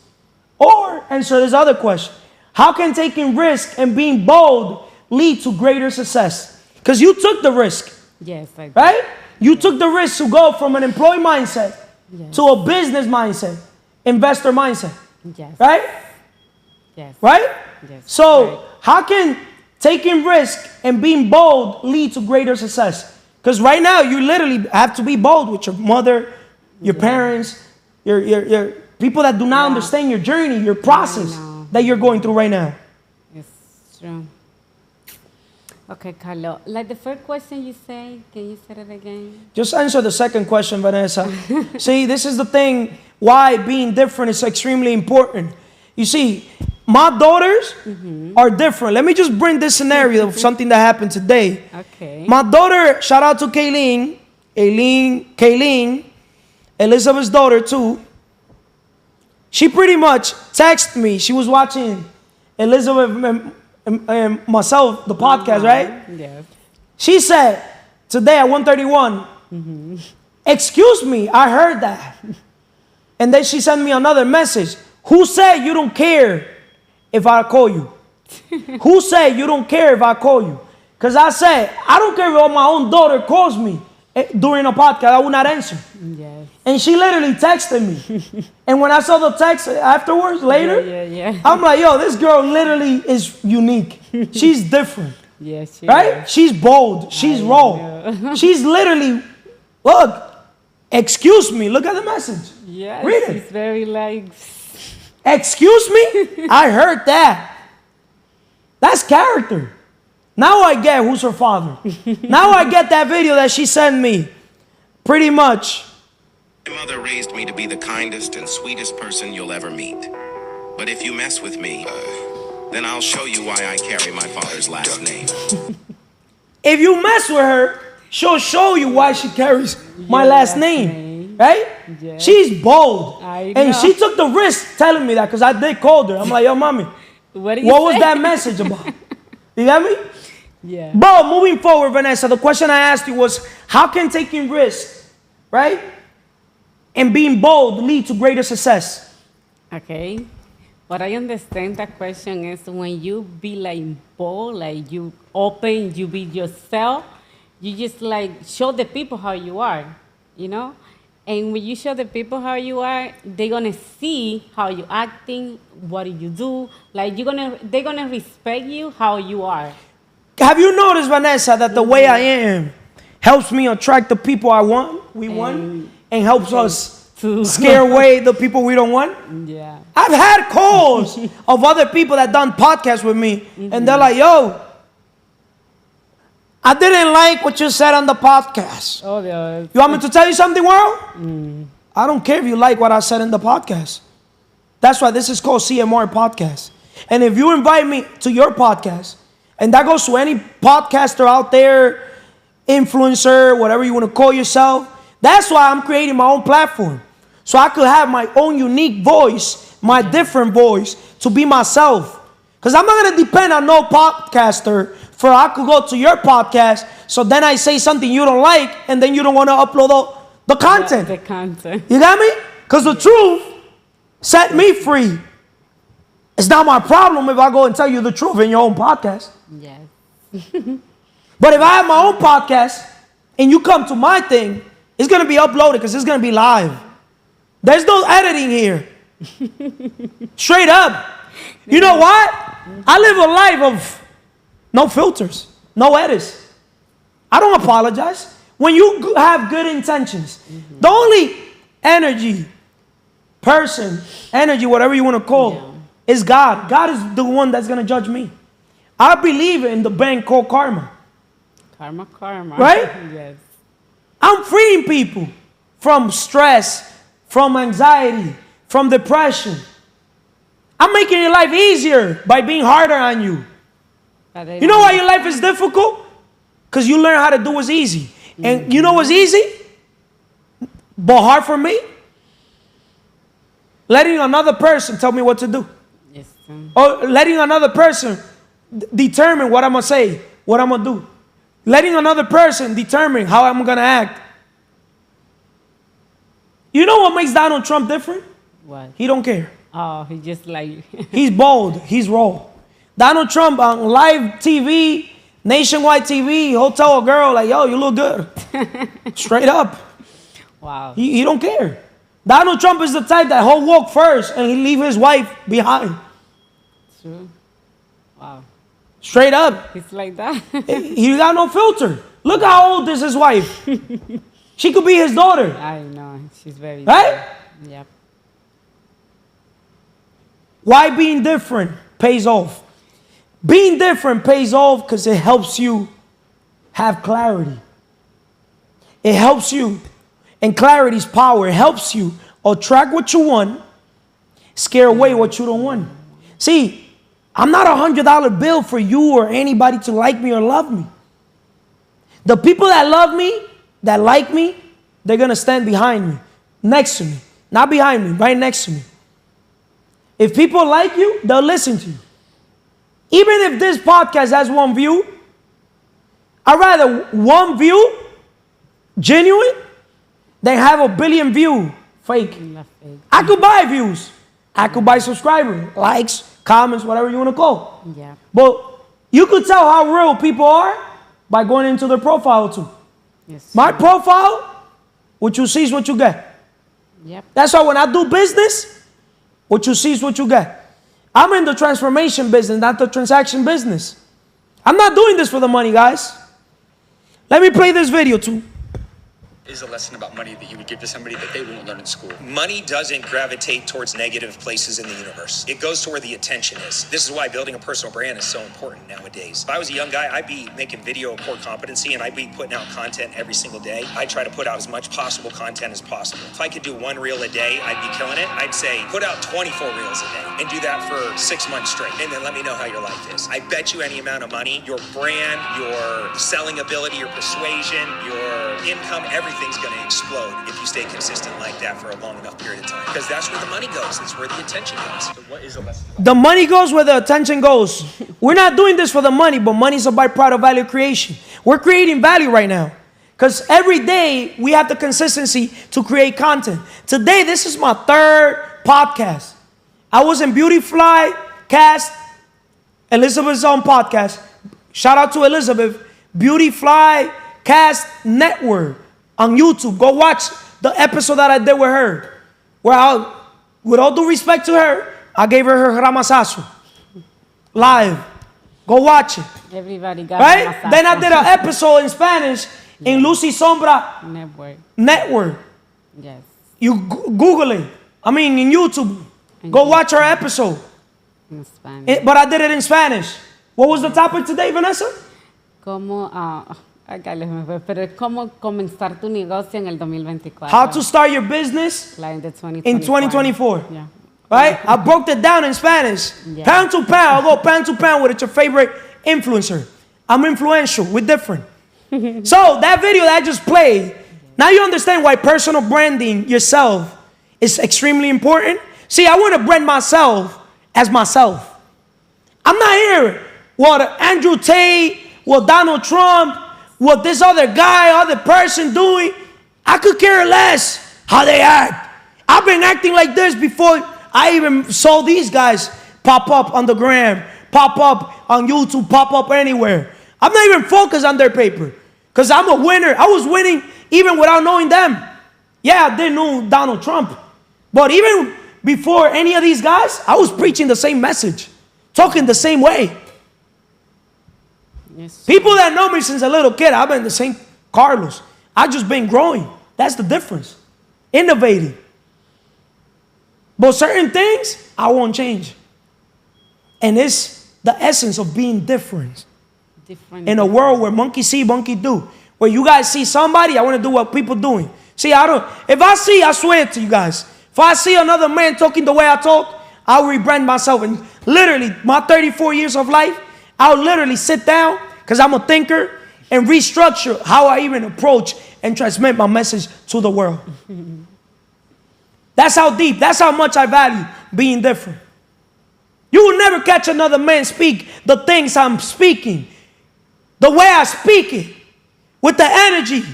Or answer this other question. How can taking risk and being bold lead to greater success? Because you took the risk, Yes, I do. right? You took the risk to go from an employee mindset Yes. to a business mindset, investor mindset, Yes. right? Yes. Right? Yes. So Right. how can taking risk and being bold lead to greater success? Because right now you literally have to be bold with your mother, your parents, your people that do not understand your journey, your process know. that you're going through right now. It's true. Okay, Carlo. Like the first question you say, can you say it again? Just answer the second question, Vanessa. See, this is the thing why being different is extremely important. You see, my daughters are different. Let me just bring this scenario of something that happened today. Okay. My daughter, shout out to Kayleen, Elizabeth's daughter too. She pretty much texted me. She was watching Elizabeth and myself, the podcast, right? Yes. She said, today at 1:31, excuse me, I heard that. And then she sent me another message. Who said you don't care if I call you? Who said you don't care if I call you? Because I said, I don't care if my own daughter calls me during a podcast. I will not answer. Yes. And she literally texted me. And when I saw the text afterwards, later, Yeah. I'm like, yo, this girl literally is unique. She's different. Yes, she Right? is. She's bold. She's raw. She's literally, look, excuse me. Look at the message. Yes. Read it. It's very like. Excuse me? I heard that. That's character. Now I get who's her father. Now I get that video that she sent me. Pretty much. My mother raised me to be the kindest and sweetest person you'll ever meet. But if you mess with me, then I'll show you why I carry my father's last name. If you mess with her, she'll show you why she carries my last name. Right? Yeah. She's bold. I And know. she took the risk telling me that because I did call her. I'm like, yo, mommy, What do you what was say? that message about? You got me? Yeah. But moving forward, Vanessa, the question I asked you was, how can taking risks, right, and being bold lead to greater success? Okay. What I understand that question is when you be like bold, like you open, you be yourself, you just like show the people how you are, you know? And when you show the people how you are, they're gonna see how you acting, what do you do. Like they're gonna respect you how you are. Have you noticed, Vanessa, that the way I am helps me attract the people we want, and helps us to scare away the people we don't want? Yeah. I've had calls of other people that done podcasts with me, and they're like, yo, I didn't like what you said on the podcast. Oh, yeah. You want me to tell you something, world? I don't care if you like what I said in the podcast. That's why this is called CMR Podcast. And if you invite me to your podcast, and that goes to any podcaster out there, influencer, whatever you want to call yourself, that's why I'm creating my own platform. So I could have my own unique voice, my different voice, to be myself. Because I'm not going to depend on no podcaster for I could go to your podcast, so then I say something you don't like, and then you don't want to upload the content. The content. You got me? Because the truth set me free. It's not my problem if I go and tell you the truth in your own podcast. Yes. But if I have my own podcast, and you come to my thing, it's going to be uploaded because it's going to be live. There's no editing here. Straight up. You know what? I live a life of no filters, no edits. I don't apologize. When you have good intentions, the only energy, whatever you want to call, is God. God is the one that's going to judge me. I believe in the bank called karma. Karma. Right? Yes. I'm freeing people from stress, from anxiety, from depression. I'm making your life easier by being harder on you. You know why your life is difficult? Because you learn how to do what's easy. And you know what's easy, but hard for me? Letting another person tell me what to do. Yes. Or letting another person determine what I'm going to say, what I'm going to do. Letting another person determine how I'm going to act. You know what makes Donald Trump different? What? He don't care. Oh, he just like... He's bold. He's raw. Donald Trump on live TV, nationwide TV, he'll tell a girl like, yo, you look good. Straight up. Wow. He don't care. Donald Trump is the type that he'll walk first and he leave his wife behind. True. Wow. Straight up. It's like that. He got no filter. Look how old is his wife. She could be his daughter. I know. She's very... Right? Yep. Why being different pays off? Being different pays off because it helps you have clarity. It helps you, and clarity's power. It helps you attract what you want, scare away what you don't want. See, I'm not $100 bill for you or anybody to like me or love me. The people that love me, that like me, they're going to stand behind me, next to me. Not behind me, right next to me. If people like you, they'll listen to you. Even if this podcast has 1 view, I'd rather 1 view, genuine, than have 1 billion view, fake. I could buy views. I could buy subscribers, likes, comments, whatever you want to call. Yeah. But you could tell how real people are by going into their profile too. Yes. My profile, what you see is what you get. Yep. That's why when I do business, what you see is what you get. I'm in the transformation business, not the transaction business. I'm not doing this for the money, guys. Let me play this video too. Is a lesson about money that you would give to somebody that they won't learn in school. Money doesn't gravitate towards negative places in the universe. It goes to where the attention is. This is why building a personal brand is so important nowadays. If I was a young guy, I'd be making video core competency and I'd be putting out content every single day. I'd try to put out as much possible content as possible. If I could do 1 reel a day, I'd be killing it. I'd say put out 24 reels a day and do that for 6 months straight. And then let me know how your life is. I bet you any amount of money, your brand, your selling ability, your persuasion, your income, everything everything's going to explode if you stay consistent like that for a long enough period of time. Because that's where the money goes. It's where the attention goes. So what is the lesson? The money goes where the attention goes. We're not doing this for the money, but money is a byproduct of value creation. We're creating value right now. Because every day we have the consistency to create content. Today, this is my 3rd podcast. I was in Beautyfly Cast, Elizabeth's own podcast. Shout out to Elizabeth. Beautyfly Cast Network on YouTube. Go watch the episode that I did with her. Where with all due respect to her, I gave her ramasazo. Live. Go watch it. Everybody got right? ramasazo. Then I did an episode in Spanish in Lucy Sombra Network. Yes. You Google it. I mean, in YouTube. Go watch our episode. In Spanish. But I did it in Spanish. What was the topic today, Vanessa? Cómo, pero cómo comenzar tu negocio en el 2024. How to start your business like in 2024. Yeah. Right? I broke it down in Spanish. Yeah. Pound to pound. I'll go pound to pound with it. Your favorite influencer. I'm influential. We're different. So that video that I just played, now you understand why personal branding yourself is extremely important. See, I want to brand myself as myself. I'm not here what Andrew Tate, what Donald Trump, what this other guy, other person doing. I could care less how they act. I've been acting like this before I even saw these guys pop up on the gram, pop up on YouTube, pop up anywhere. I'm not even focused on their paper because I'm a winner. I was winning even without knowing them. Yeah, I didn't know Donald Trump. But even before any of these guys, I was preaching the same message, talking the same way. Yes. People that know me since a little kid, I've been the same Carlos. I've just been growing. That's the difference. Innovating. But certain things, I won't change. And it's the essence of being different. In a world where monkey see, monkey do. Where you guys see somebody, I want to do what people doing. See, if I swear to you guys, if I see another man talking the way I talk, I'll rebrand myself. And literally, my 34 years of life, I'll literally sit down, because I'm a thinker, and restructure how I even approach and transmit my message to the world. That's how deep, that's how much I value being different. You will never catch another man speak the things I'm speaking, the way I speak it, with the energy,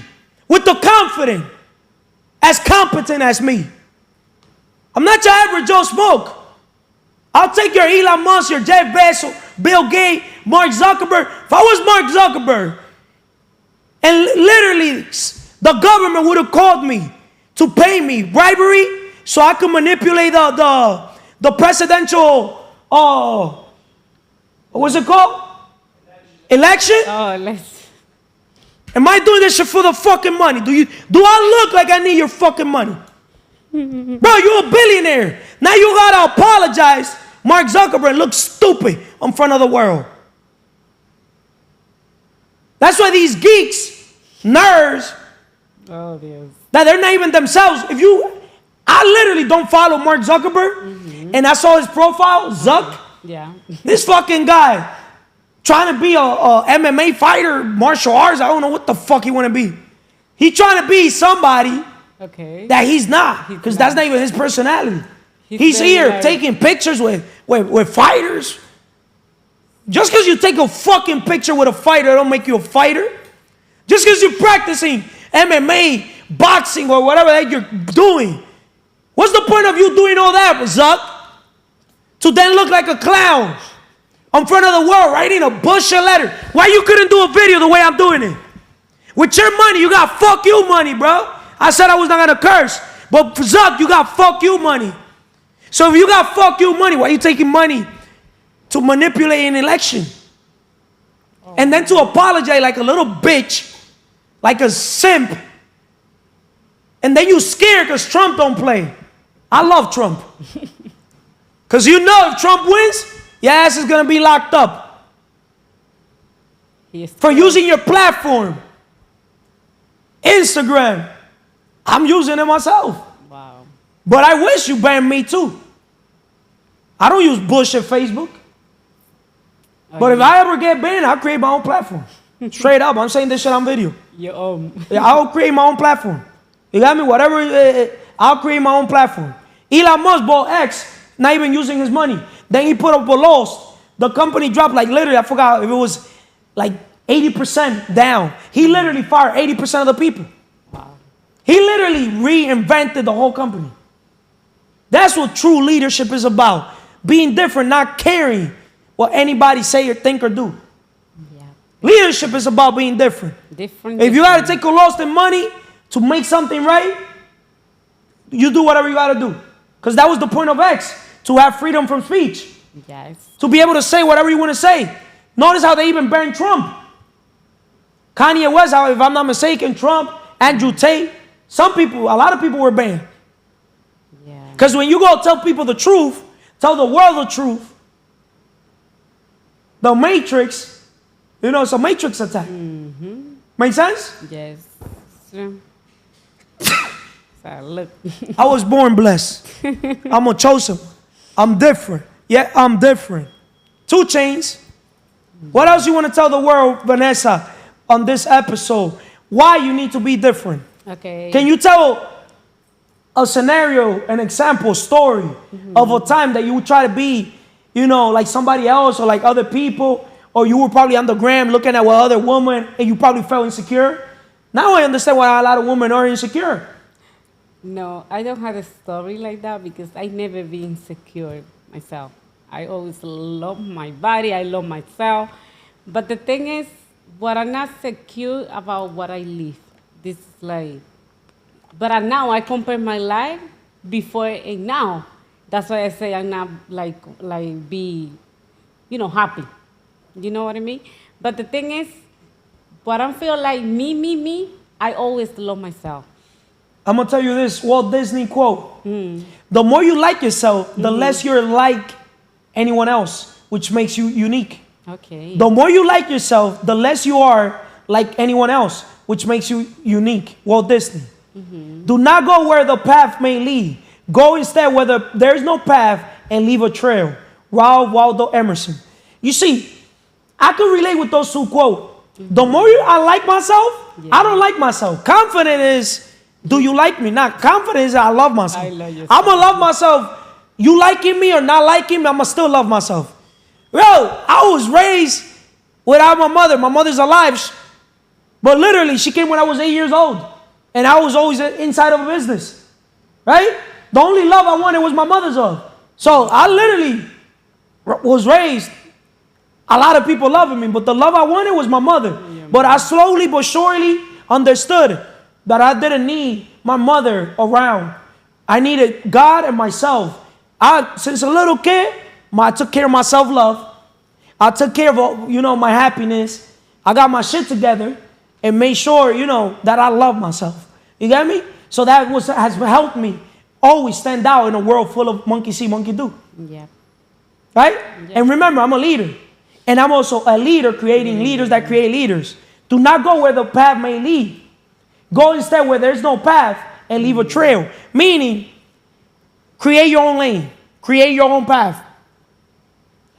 with the confidence, as competent as me. I'm not your average Joe Smoke. I'll take your Elon Musk, your Jeff Bezos, Bill Gates, Mark Zuckerberg. If I was Mark Zuckerberg, and literally the government would have called me to pay me bribery so I could manipulate the presidential, what's it called? Election? Oh, let's. Am I doing this shit for the fucking money? Do I look like I need your fucking money? Bro, you're a billionaire. Now you gotta apologize. Mark Zuckerberg looks stupid in front of the world. That's why these geeks, nerds, that they're not even themselves. I literally don't follow Mark Zuckerberg, and I saw his profile, Zuck. Yeah. This fucking guy trying to be a MMA fighter, martial arts. I don't know what the fuck he want to be. He trying to be somebody that he's not, because that's not even his personality. He's here taking pictures with fighters. Just because you take a fucking picture with a fighter don't make you a fighter. Just because you're practicing MMA, boxing, or whatever that you're doing. What's the point of you doing all that, Zuck? To then look like a clown in front of the world writing a bullshit letter. Why you couldn't do a video the way I'm doing it? With your money, you got fuck you money, bro. I said I was not going to curse. But Zuck, you got fuck you money. So if you got fuck you money, why are you taking money to manipulate an election? And then to apologize like a little bitch, like a simp. And then you scared because Trump don't play. I love Trump. Because you know if Trump wins, your ass is going to be locked up. For using your platform. Instagram. I'm using it myself. Wow. But I wish you banned me too. I don't use bullshit Facebook. But if I ever get banned, I'll create my own platform. Straight up, I'm saying this shit on video. Your own. Yeah, I'll create my own platform. You got me? Whatever, I'll create my own platform. Elon Musk bought X, not even using his money. Then he put up a loss. The company dropped like literally, I forgot if it was like 80% down. He literally fired 80% of the people. Wow. He literally reinvented the whole company. That's what true leadership is about. Being different, not caring what anybody say or think or do. Yeah. Leadership is about being different. Different. If you got to take a loss in money to make something right, you do whatever you got to do. Because that was the point of X, to have freedom from speech. Yes. To be able to say whatever you want to say. Notice how they even banned Trump. Kanye West, if I'm not mistaken, Trump, Andrew Tate, a lot of people were banned. Yeah. Because when you go tell people the truth, tell the world the truth, the Matrix, it's a Matrix attack. Mm-hmm. Make sense? Yes. So look. I was born blessed. I'm a chosen. I'm different. Yeah, I'm different. 2 Chainz. What else you want to tell the world, Vanessa, on this episode? Why you need to be different? Okay. Can you tell a scenario, an example, story of a time that you would try to be, like somebody else or like other people, or you were probably on the gram looking at what other woman and you probably felt insecure? Now I understand why a lot of women are insecure. No, I don't have a story like that because I never been insecure myself. I always love my body. I love myself. But the thing is, what I'm not secure about what I live. This is like, but now I compare my life before and now. That's why I say I'm not be, happy. You know what I mean? But the thing is, what I feel like me, I always love myself. I'm going to tell you this Walt Disney quote. The more you like yourself, the less you're like anyone else, which makes you unique. Okay. The more you like yourself, the less you are like anyone else, which makes you unique. Walt Disney. Do not go where the path may lead. Go instead where there's no path and leave a trail. Ralph Waldo Emerson. You see, I can relate with those 2 quotes. The more I like myself, I don't like myself. Confident is, do you like me? Not confident is I love myself. I love yourself. I'm going to love myself. You liking me or not liking me, I'm going to still love myself. Well, I was raised without my mother. My mother's alive. But literally, she came when I was 8 years old. And I was always inside of a business. Right? The only love I wanted was my mother's love. So I literally was raised, a lot of people loving me, but the love I wanted was my mother. But I slowly but surely understood that I didn't need my mother around. I needed God and myself. Since a little kid, I took care of my self-love. I took care of, my happiness. I got my shit together and made sure, that I love myself. You get me? So that has helped me always stand out in a world full of monkey see, monkey do. Yeah. Right? Yeah. And remember, I'm a leader. And I'm also a leader creating leaders that create leaders. Do not go where the path may lead. Go instead where there's no path and leave a trail. Meaning, create your own lane. Create your own path.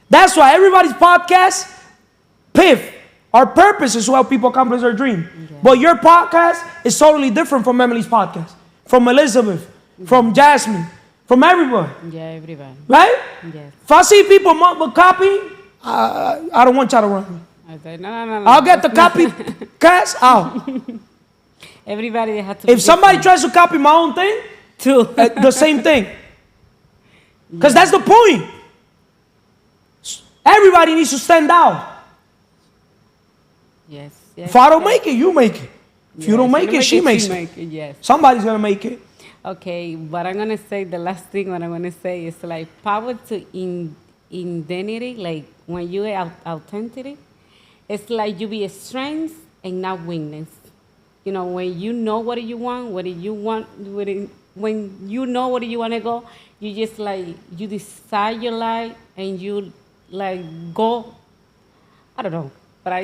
That's why everybody's podcast, PIF, our purpose is to help people accomplish their dream. Yeah. But your podcast is totally different from Emily's podcast, from Elizabeth, from Jasmine, from everyone. Yeah, everyone. Right? Yes. If I see people copy, I don't want y'all to run me. I say, no. I'll get the copycats out. Everybody has to. If somebody tries to copy my own thing, too, the same thing. Because that's the point. Everybody needs to stand out. Yes. If I don't make it, you make it. If you don't make it, she makes it. Yes. Somebody's going to make it. Okay, what I'm going to say, the last thing what I'm going to say is like power to identity, like when you are authenticity, it's like you be a strength and not weakness. When you know what you want, when you know where you want to go, you just you decide your life and you go, I don't know, but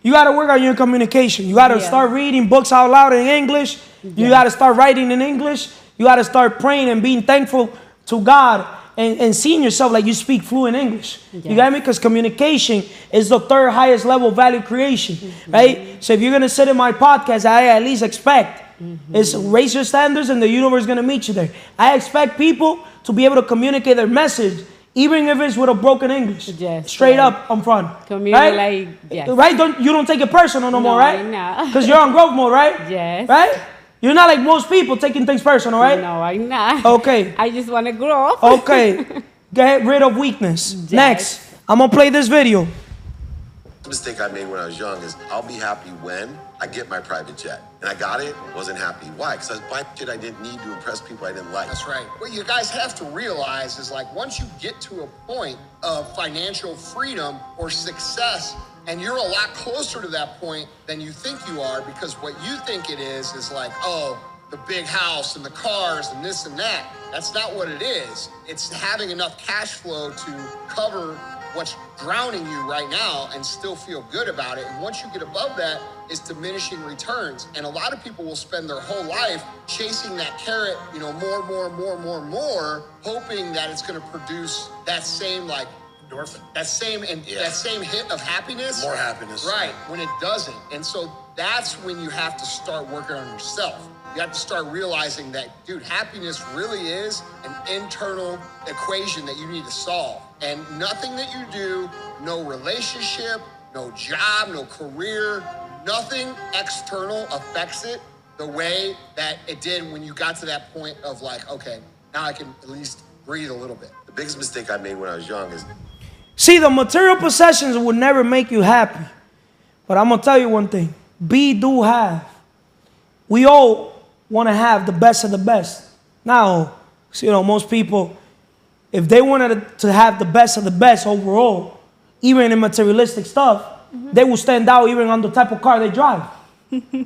you got to work on your communication. You got to start reading books out loud in English. You got to start writing in English. You got to start praying and being thankful to God and seeing yourself like you speak fluent English. You got me? Because communication is the third highest level of value creation, right? So if you're going to sit in my podcast, I at least expect is raise your standards and the universe is going to meet you there. I expect people to be able to communicate their message even if it's with a broken English. Yes, straight up on front. Right? Right? You don't take it personal no more, right? No. Because you're on growth mode, right? Yes. Right? You're not like most people taking things personal, right? No, I'm not. Okay. I just want to grow. Okay. Get rid of weakness. Yes. Next, I'm going to play this video. The mistake I made when I was young is I'll be happy when I get my private jet. And I got it, wasn't happy. Why? Because I was buying shit I didn't need to impress people I didn't like. That's right. What you guys have to realize is like once you get to a point of financial freedom or success, and you're a lot closer to that point than you think you are, because what you think it is like, oh, the big house and the cars and this and that. That's not what it is. It's having enough cash flow to cover what's drowning you right now and still feel good about it. And once you get above that, it's diminishing returns. And a lot of people will spend their whole life chasing that carrot, more, hoping that it's going to produce that same like endorphin, that same hit of happiness. More happiness. Right, when it doesn't. And so that's when you have to start working on yourself. You have to start realizing that, dude, happiness really is an internal equation that you need to solve. And nothing that you do, no relationship, no job, no career, nothing external affects it the way that it did when you got to that point of like, okay, now I can at least breathe a little bit. The biggest mistake I made when I was young is... See, the material possessions will never make you happy. But I'm going to tell you one thing. Be, do, have. We all want to have the best of the best. Now, most people, if they wanted to have the best of the best overall, even in materialistic stuff, they will stand out even on the type of car they drive.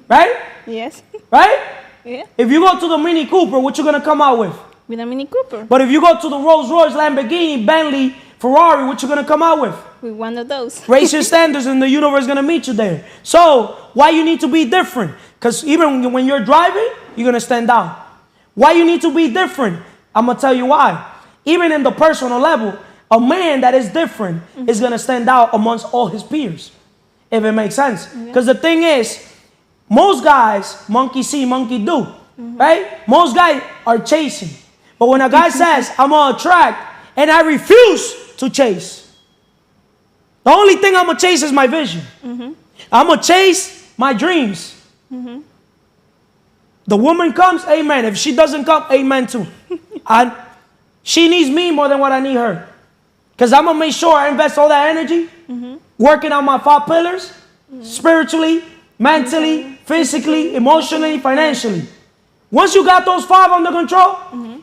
Right? Yes. Right? Yeah. If you go to the Mini Cooper, what you going to come out with? With a Mini Cooper. But if you go to the Rolls Royce, Lamborghini, Bentley, Ferrari, what you going to come out with? With one of those. Raise your standards and the universe is going to meet you there. So, why you need to be different? Because even when you're driving, you're going to stand out. Why you need to be different? I'm going to tell you why. Even in the personal level, a man that is different is going to stand out amongst all his peers. If it makes sense. Because the thing is, most guys, monkey see, monkey do. Right? Most guys are chasing. But when a guy says, I'm going to attract, and I refuse to chase, the only thing I'm going to chase is my vision. I'm going to chase my dreams. The woman comes, amen. If she doesn't come, amen too. She needs me more than what I need her. Because I'm going to make sure I invest all that energy working on my 5 pillars, spiritually, mentally, physically, emotionally, financially. Once you got those 5 under control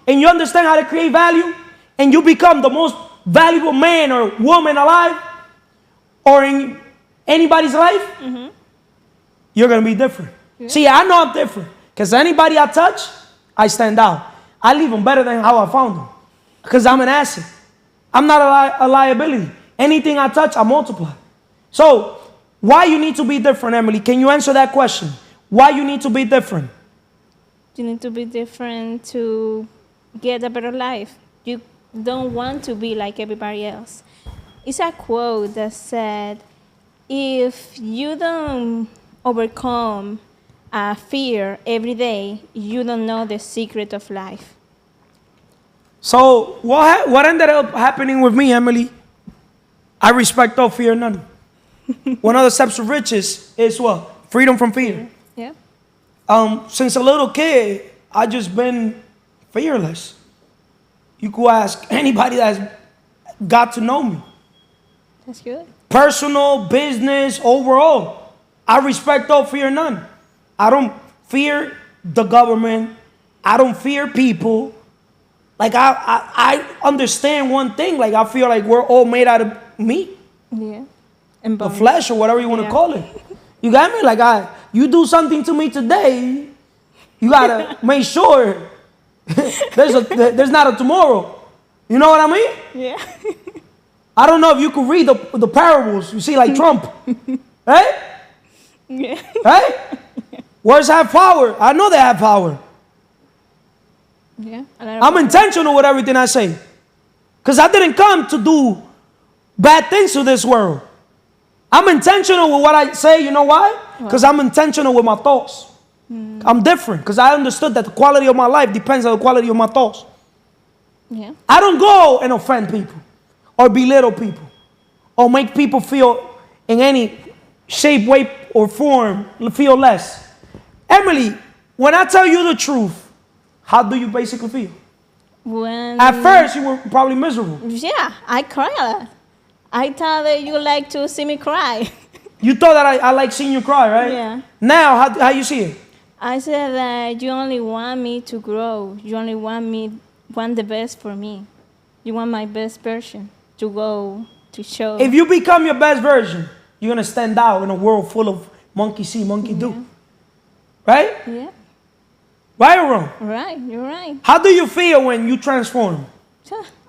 and you understand how to create value and you become the most valuable man or woman alive or in anybody's life, you're going to be different. See, I know I'm different because anybody I touch, I stand out. I leave them better than how I found them because I'm an asset. I'm not a liability. Anything I touch, I multiply. So, why you need to be different, Emily? Can you answer that question? Why you need to be different? You need to be different to get a better life. You don't want to be like everybody else. It's a quote that said, if you don't overcome fear every day, you don't know the secret of life. So what ended up happening with me, Emily? I respect all fear none. One of the steps of riches is what? Freedom from fear. Yeah. Since a little kid, I just been fearless. You could ask anybody that's got to know me. That's good. Personal, business, overall. I respect all fear none. I don't fear the government. I don't fear people. Like, I understand one thing. Like, I feel like we're all made out of meat. Yeah. And the flesh or whatever you want to call it. You got me? Like, you do something to me today, you got to make sure there's not a tomorrow. You know what I mean? Yeah. I don't know if you could read the parables. You see, like Trump. Right? Yeah. Right? Words have power. I know they have power. Yeah. I'm intentional with everything I say. Because I didn't come to do bad things to this world. I'm intentional with what I say. You know why? Because I'm intentional with my thoughts. I'm different because I understood that the quality of my life depends on the quality of my thoughts. Yeah. I don't go and offend people or belittle people or make people feel in any shape, way, or form feel less. Emily, when I tell you the truth, how do you basically feel? When At first, you were probably miserable. Yeah, I cry a lot. I thought that you like to see me cry. You thought that I like seeing you cry, right? Yeah. Now, how you see it? I said that you only want me to grow. You only want the best for me. You want my best version to go to show. If you become your best version, you're going to stand out in a world full of monkey see, monkey do. Right? Yeah. Right or wrong? Right, you're right. How do you feel when you transform?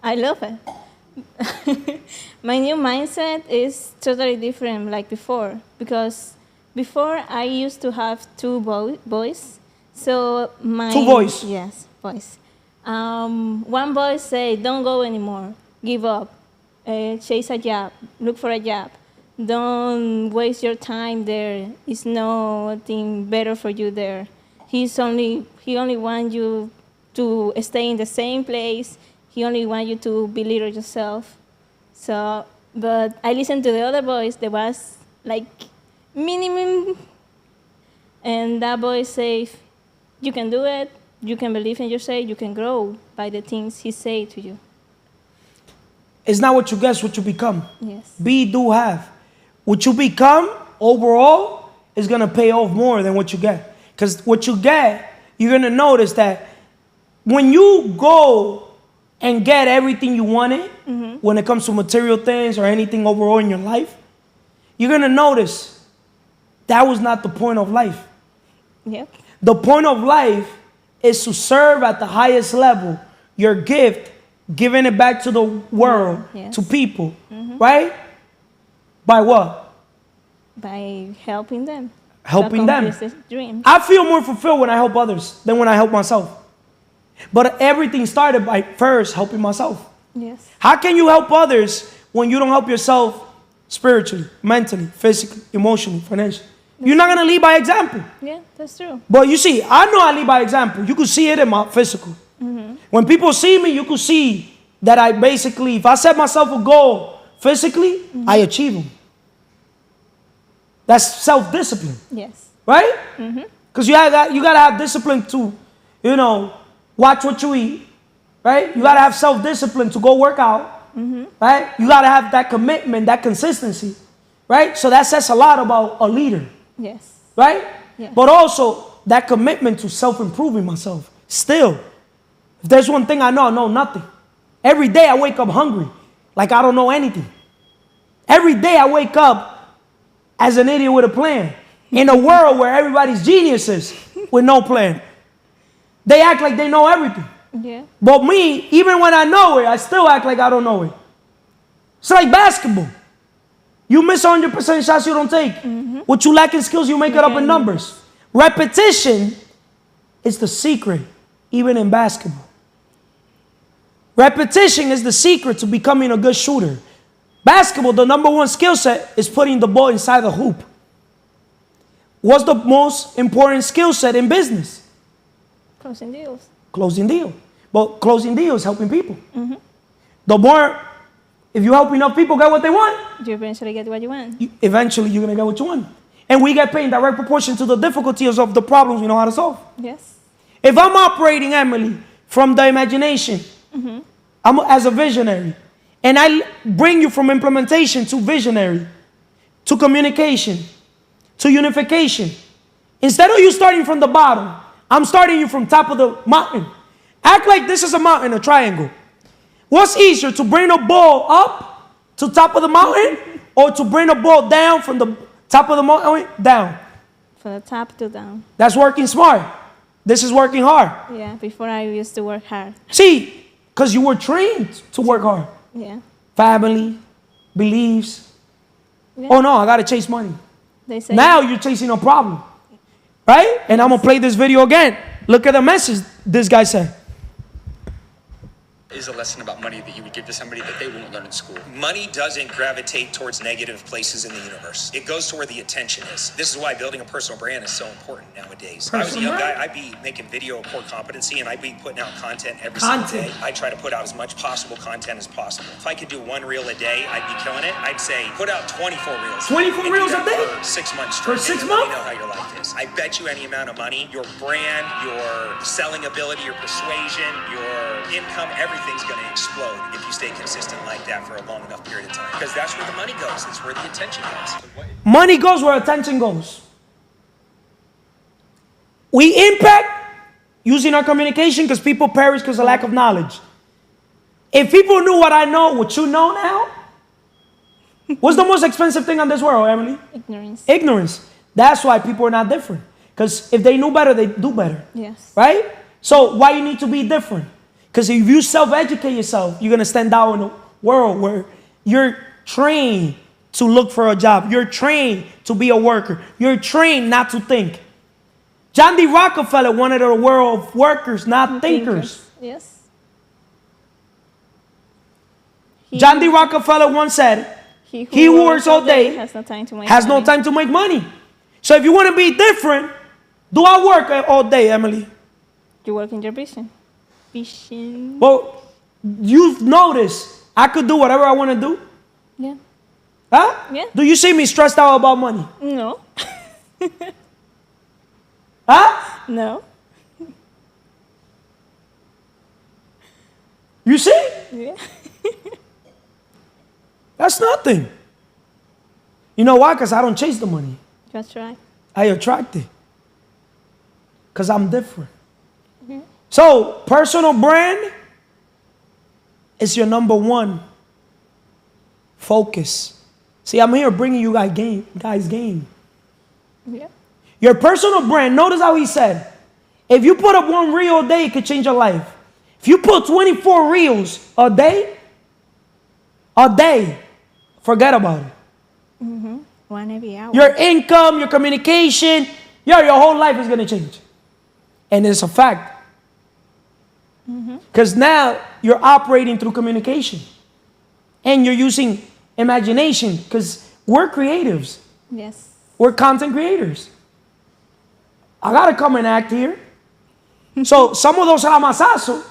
I love it. My new mindset is totally different like before, because before I used to have two boys. So my two boys? Yes, boys. One boy say, don't go anymore, give up, chase a job, look for a job. Don't waste your time there. It's nothing better for you there. He only wants you to stay in the same place. He only wants you to belittle yourself. So, but I listened to the other boys. There was like minimum, and that boy say, you can do it. You can believe in yourself. You can grow by the things he say to you. It's not what you get, it's what you become. Yes. Be, do, have. What you become overall is going to pay off more than what you get. Because what you get, you're going to notice that when you go and get everything you wanted, when it comes to material things or anything overall in your life, you're going to notice that was not the point of life. Yep. The point of life is to serve at the highest level your gift, giving it back to the world, to people, right? By what? By helping them. Helping them. Dream. I feel more fulfilled when I help others than when I help myself. But everything started by first helping myself. Yes. How can you help others when you don't help yourself spiritually, mentally, physically, emotionally, financially? You're not going to lead by example. Yeah, that's true. But you see, I know I lead by example. You could see it in my physical. When people see me, you could see that I basically, if I set myself a goal physically, I achieve them. That's self-discipline. Yes. Right? Because you got to have discipline to, watch what you eat. Right? You got to have self-discipline to go work out. Right? You got to have that commitment, that consistency. Right? So that says a lot about a leader. Yes. Right? Yes. But also that commitment to self-improving myself. Still, if there's one thing I know nothing. Every day I wake up hungry, like I don't know anything. Every day I wake up as an idiot with a plan. In a world where everybody's geniuses with no plan. They act like they know everything. Yeah. But me, even when I know it, I still act like I don't know it. It's like basketball. You miss 100% shots you don't take. What you lack in skills, you make it up in numbers. Repetition is the secret, even in basketball. Repetition is the secret to becoming a good shooter. Basketball, the number one skill set is putting the ball inside the hoop. What's the most important skill set in business? Closing deals. Closing deals. But closing deals, helping people. The more, if you help enough people get what they want, you eventually get what you want. Eventually you're going to get what you want. And we get paid in direct proportion to the difficulties of the problems we know how to solve. Yes. If I'm operating, Emily, from the imagination, I'm as a visionary, and I bring you from implementation to visionary, to communication, to unification. Instead of you starting from the bottom, I'm starting you from top of the mountain. Act like this is a mountain, a triangle. What's easier, to bring a ball up to top of the mountain, or to bring a ball down from the top of the mountain down? From the top to down. That's working smart. This is working hard. Yeah, before I used to work hard. See, because you were trained to work hard. Yeah. Family, beliefs. Yeah. Oh no, I got to chase money. They say Now you're chasing a problem. Right? And I'm going to play this video again. Look at the message this guy said. Is a lesson about money that you would give to somebody that they won't learn in school. Money doesn't gravitate towards negative places in the universe. It goes to where the attention is. This is why building a personal brand is so important nowadays. If I was a young guy, I'd be making video core competency and I'd be putting out content every single day. I try to put out as much possible content as possible. If I could do 1 reel a day, I'd be killing it. I'd say put out 24 reels. 24 reels a day? For 6 months For straight. 6 And months? let me know how your life is. I bet you any amount of money, your brand, your selling ability, your persuasion, your income, everything's going to explode if you stay consistent like that for a long enough period of time. Because that's where the money goes. It's where the attention goes. Money goes where attention goes. We impact using our communication because people perish because of lack of knowledge. If people knew what I know, what you know now, what's the most expensive thing on this world, Emily? Ignorance. Ignorance. That's why people are not different. Because if they knew better, they do better. Yes. Right? So why you need to be different? Because if you self-educate yourself, you're going to stand out in a world where you're trained to look for a job. You're trained to be a worker. You're trained not to think. John D. Rockefeller wanted a world of workers, not thinkers. Yes. John D. Rockefeller once said, he who works all day has no time to make has money. no time to make money. So if you want to be different, do I work all day, Emily? You work in your vision. Vision. Well, you've noticed I could do whatever I want to do. Yeah. Huh? Yeah. Do you see me stressed out about money? No. Huh? No. You see? Yeah. That's nothing. You know why? Because I don't chase the money. That's right. I attract it. Because I'm different. So, personal brand is your number one focus. See, I'm here bringing you guys game. Yeah. Your personal brand, notice how he said, if you put up 1 reel a day, it could change your life. If you put 24 reels a day, forget about it. Mm-hmm. 1 every hour. Your income, your communication, your whole life is going to change. And it's a fact. Because now you're operating through communication. And you're using imagination because we're creatives. Yes. We're content creators. I got to come and act here. So some of those ramazazos,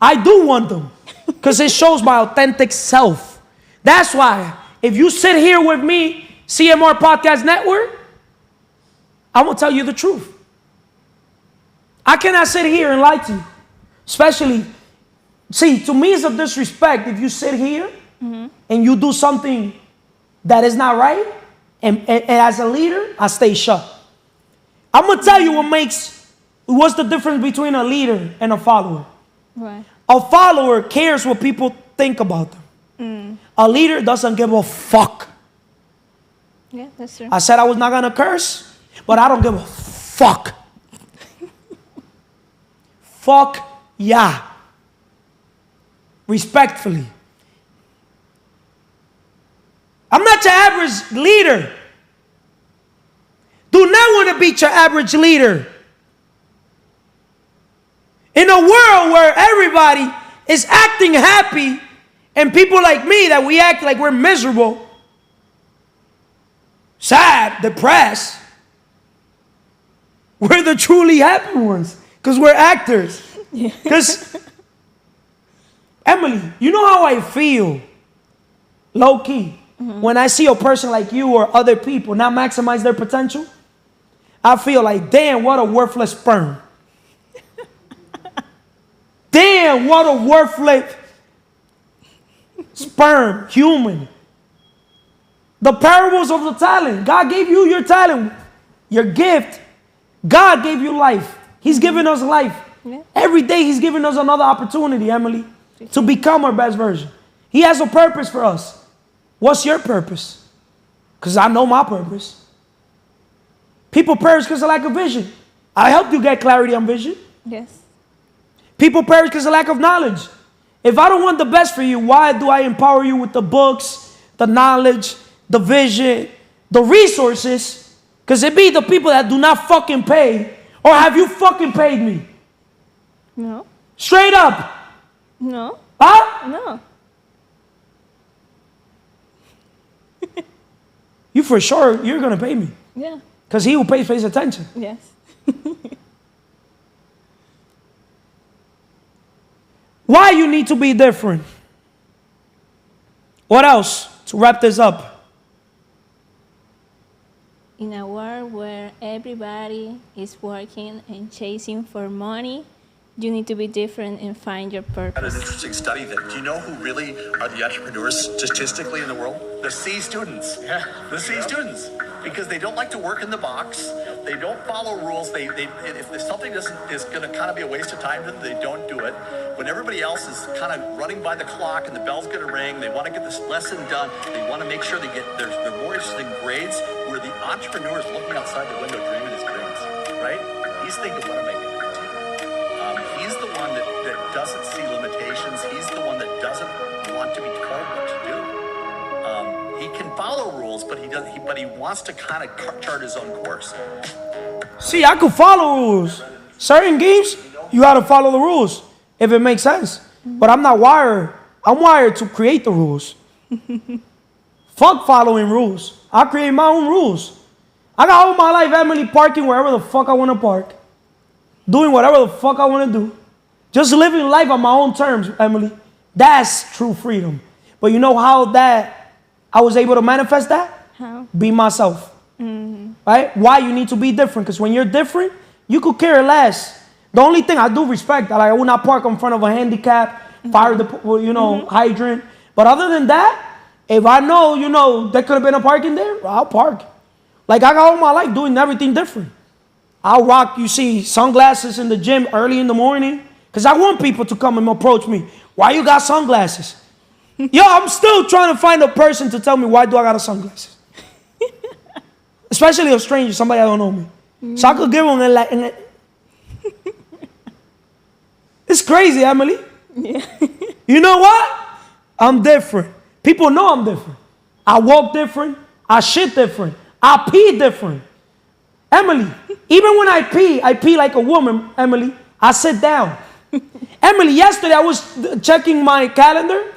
I do want them because it shows my authentic self. That's why if you sit here with me, CMR Podcast Network, I will tell you the truth. I cannot sit here and lie to you. Especially, see, to me it's a disrespect if you sit here and you do something that is not right, and as a leader, I stay shut. I'm going to tell you what's the difference between a leader and a follower. Right. A follower cares what people think about them. A leader doesn't give a fuck. Yeah, that's true. I said I was not going to curse, but I don't give a fuck. Fuck yeah. Respectfully. I'm not your average leader. Do not want to be your average leader. In a world where everybody is acting happy and people like me that we act like we're miserable, sad, depressed, we're the truly happy ones because we're actors. Because, Emily, you know how I feel, low-key, when I see a person like you or other people not maximize their potential? I feel like, damn, what a worthless sperm. Damn, what a worthless sperm, human. The parables of the talent. God gave you your talent, your gift. God gave you life. He's given us life. Yeah. Every day he's giving us another opportunity, Emily, to become our best version. He has a purpose for us. What's your purpose? Because I know my purpose. People perish because of lack of vision. I helped you get clarity on vision. Yes. People perish because of lack of knowledge. If I don't want the best for you, why do I empower you with the books, the knowledge, the vision, the resources? Because it be the people that do not fucking pay. Or have you fucking paid me? No. Straight up. No. Huh? No. You for sure, you're going to pay me. Yeah. Because he who pays attention. Yes. Why you need to be different? What else to wrap this up? In a world where everybody is working and chasing for money, you need to be different and find your I had purpose. an interesting study that, do you know who really are the entrepreneurs statistically in the world? The C students. Yeah. The C students. Because they don't like to work in the box. They don't follow rules. If something is going to kind of be a waste of time, then they don't do it. When everybody else is kind of running by the clock and the bell's going to ring, they want to get this lesson done. They want to make sure they're more interested in grades. Where the entrepreneur is looking outside the window dreaming his dreams, right? He's thinking, what am I going to do? He's the one that doesn't see limitations. He's the one that doesn't want to be told what to do. He can follow rules, but he wants to kind of chart his own course. See, I could follow rules. Certain games, you got to follow the rules if it makes sense. But I'm not wired. I'm wired to create the rules. Fuck following rules. I create my own rules. I got all my life, Emily, parking wherever the fuck I want to park. Doing whatever the fuck I want to do. Just living life on my own terms, Emily. That's true freedom. But you know how that I was able to manifest that? How? Be myself. Right? Why you need to be different? Because when you're different, you could care less. The only thing I do respect, that I will not park in front of a handicap, fire the hydrant. But other than that, if I know, there could have been a parking there, I'll park. Like I got all my life doing everything different. I'll rock, sunglasses in the gym early in the morning. Because I want people to come and approach me. Why you got sunglasses? Yo, I'm still trying to find a person to tell me why do I got a sunglasses. Especially a stranger, somebody I don't know me. So I could give them It's crazy, Emily. Yeah. You know what? I'm different. People know I'm different. I walk different. I shit different. I pee different. Emily, even when I pee like a woman, Emily. I sit down. Emily, yesterday I was checking my calendar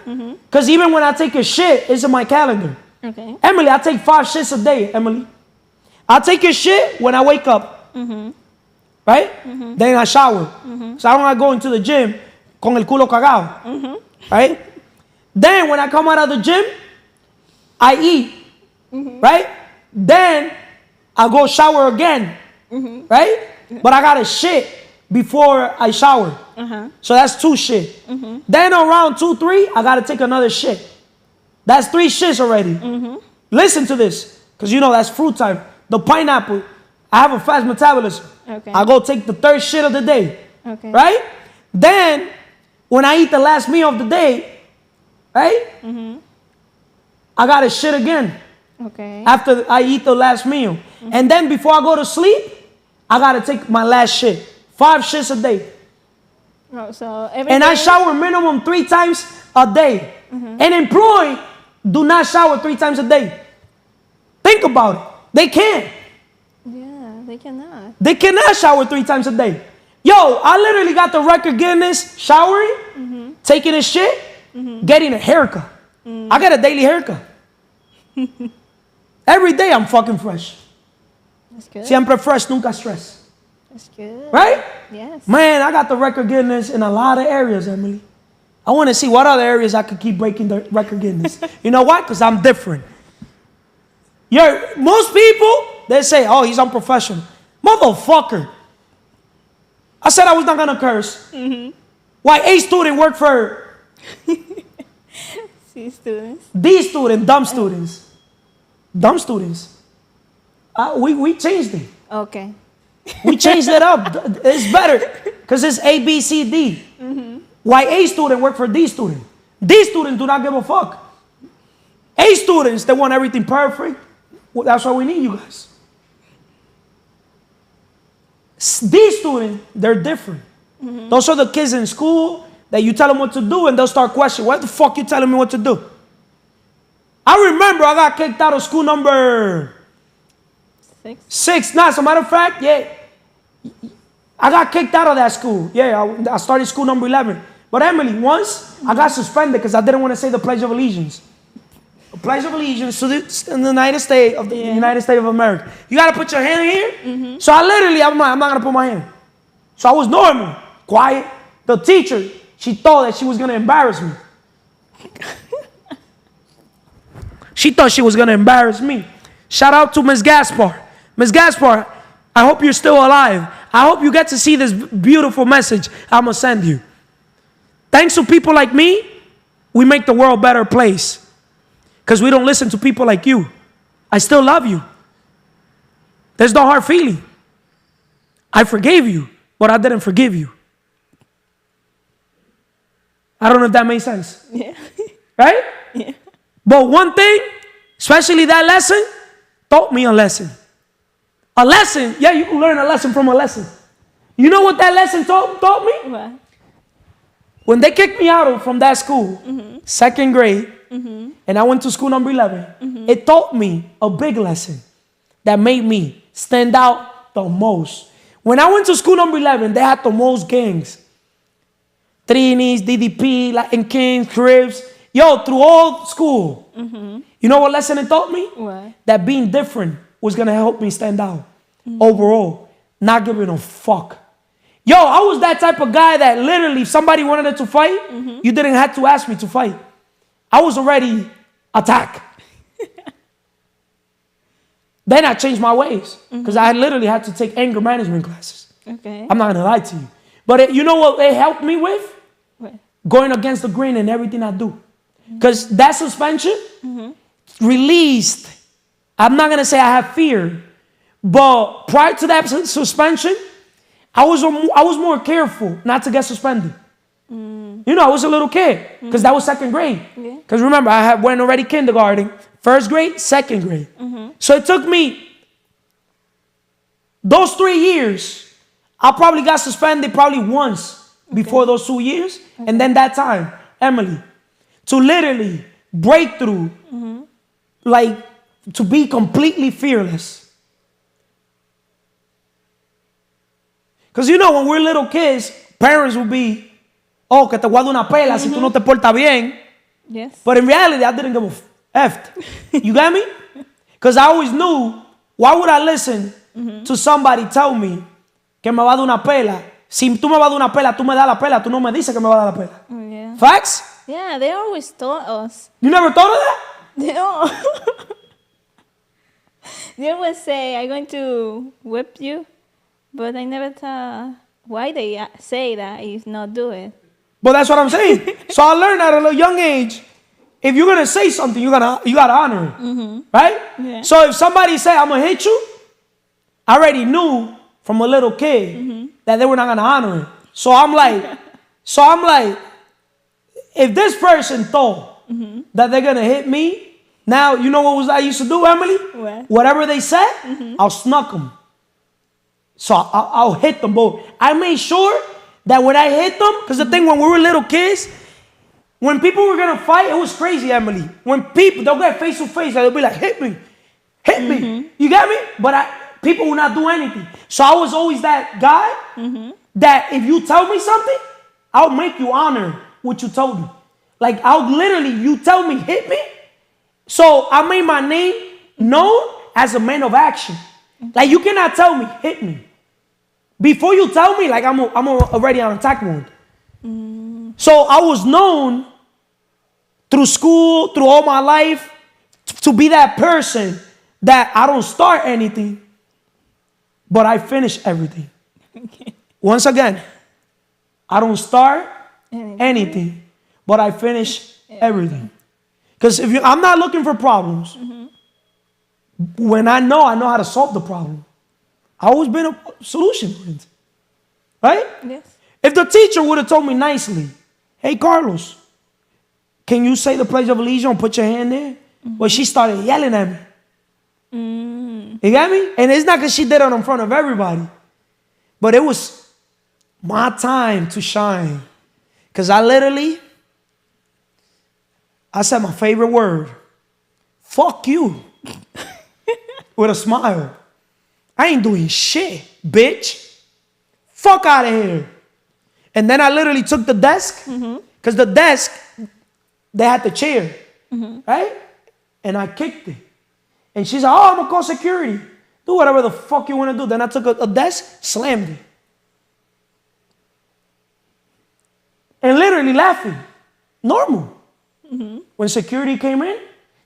because even when I take a shit, it's in my calendar. Okay. Emily, I take 5 shits a day, Emily. I take a shit when I wake up. Right? Then I shower. So I don't like going to the gym con el culo cagado. Right? Then when I come out of the gym, I eat. Right? Then I go shower again. Right? But I got to shit before I shower. So that's 2 shit. Then around 2, 3, I got to take another shit. That's 3 shits already. Listen to this, because that's fruit time. The pineapple, I have a fast metabolism. Okay. I go take the 3rd shit of the day. Okay. Right? Then, when I eat the last meal of the day, right? I got to shit again. Okay. After I eat the last meal. And then before I go to sleep, I got to take my last shit. 5 shits a day. Oh, so every And day? I shower minimum 3 times a day. An employee do not shower 3 times a day. Think about it. They can't. Yeah, they cannot. They cannot shower 3 times a day. Yo, I literally got the record Guinness showering, taking a shit, getting a haircut. I got a daily haircut. Every day I'm fucking fresh. That's good. Siempre fresh, nunca stress. That's good. Right? Yes. Man, I got the record Guinness in a lot of areas, Emily. I want to see what other areas I could keep breaking the record Guinness. You know why? Because I'm different. Most people, they say, oh, he's unprofessional. Motherfucker. I said I was not going to curse. Why A student work for C students. D student, dumb students. Dumb students. We changed it. Okay. We changed it up. It's better because it's A, B, C, D. Why A student work for D student? D students do not give a fuck. A students, they want everything perfect. Well, that's why we need you guys. D students, they're different. Those are the kids in school that you tell them what to do and they'll start questioning, what the fuck you telling me what to do? I remember I got kicked out of school number 6. Nah, as a matter of fact, yeah. I got kicked out of that school. Yeah, I started school number 11. But Emily, once I got suspended because I didn't want to say the Pledge of Allegiance. The Pledge of Allegiance to the United States of the United States of America. You got to put your hand here. So I literally, I'm not going to put my hand. So I was normal, quiet. The teacher, she thought that she was going to embarrass me. She thought she was going to embarrass me. Shout out to Ms. Gaspar. Ms. Gaspar, I hope you're still alive. I hope you get to see this beautiful message I'm going to send you. Thanks to people like me, we make the world a better place. Because we don't listen to people like you. I still love you. There's no hard feeling. I forgave you, but I didn't forgive you. I don't know if that makes sense. Yeah. Right? Yeah. But one thing, especially that lesson, taught me a lesson. A lesson, yeah, you can learn a lesson from a lesson. You know what that lesson taught me? What? When they kicked me out from that school, second grade, and I went to school number 11, it taught me a big lesson that made me stand out the most. When I went to school number 11, they had the most gangs. Trinis, DDP, Latin Kings, Cribs. Yo, through all school. You know what lesson it taught me? What? That being different was going to help me stand out. Overall, not giving a fuck. Yo, I was that type of guy that literally, if somebody wanted to fight, you didn't have to ask me to fight. I was already attacked. Then I changed my ways because I literally had to take anger management classes. Okay. I'm not going to lie to you. But you know what it helped me with? What? Going against the grain in everything I do. Because that suspension released, I'm not going to say I have fear, but prior to that suspension, I was more careful not to get suspended. You know, I was a little kid because that was second grade. Because remember, I went already kindergarten, first grade, second grade. So it took me those 3 years. I probably got suspended probably once before those 2 years. And then that time, Emily, to literally break through, like to be completely fearless. Because you know, when we're little kids, parents will be, oh, que te guardo una pela si tú no te portas bien. Yes. But in reality, I didn't give a F. You got me? Because I always knew, why would I listen to somebody tell me que me va a dar una pela? Si tú me vas a dar una pela, tú me das la pela, tú no me dices que me va a dar la pela. Yeah. Facts? Yeah, they always taught us. You never thought of that? No. They always say, I'm going to whip you, but I never thought why they say that if not do it. But that's what I'm saying. So I learned at a young age, if you're gonna say something, you gotta honor it, right? Yeah. So if somebody say I'm gonna hit you, I already knew from a little kid that they were not gonna honor it. So I'm like, if this person thought that they're gonna hit me, now you know what I used to do, Emily? What? Whatever they said, I'll snuck them. So I'll hit them both. I made sure that when I hit them, because the thing when we were little kids, when people were gonna fight, it was crazy, Emily. When people, they'll get face to face, they'll be like, hit me. You get me? But people will not do anything. So I was always that guy that if you tell me something, I'll make you honor what you told me. Like I'll literally, you tell me, hit me. So I made my name known as a man of action. Like you cannot tell me, hit me. Before you tell me, like I'm already on attack mode. So I was known through school, through all my life, to be that person that I don't start anything, but I finish everything. Once again, I don't start anything, but I finish everything. Because I'm not looking for problems. When I know how to solve the problem. I always been a solution oriented. Right? Yes. If the teacher would have told me nicely, hey, Carlos, can you say the Pledge of Allegiance and put your hand there? Well, she started yelling at me. You got me? And it's not because she did it in front of everybody. But it was my time to shine. Because I said my favorite word. Fuck you. With a smile. I ain't doing shit, bitch. Fuck out of here. And then I literally took the desk, because the desk, they had the chair, right? And I kicked it. And she's like, oh, I'm going to call security. Do whatever the fuck you want to do. Then I took a desk, slammed it. And literally laughing. Normal. When security came in,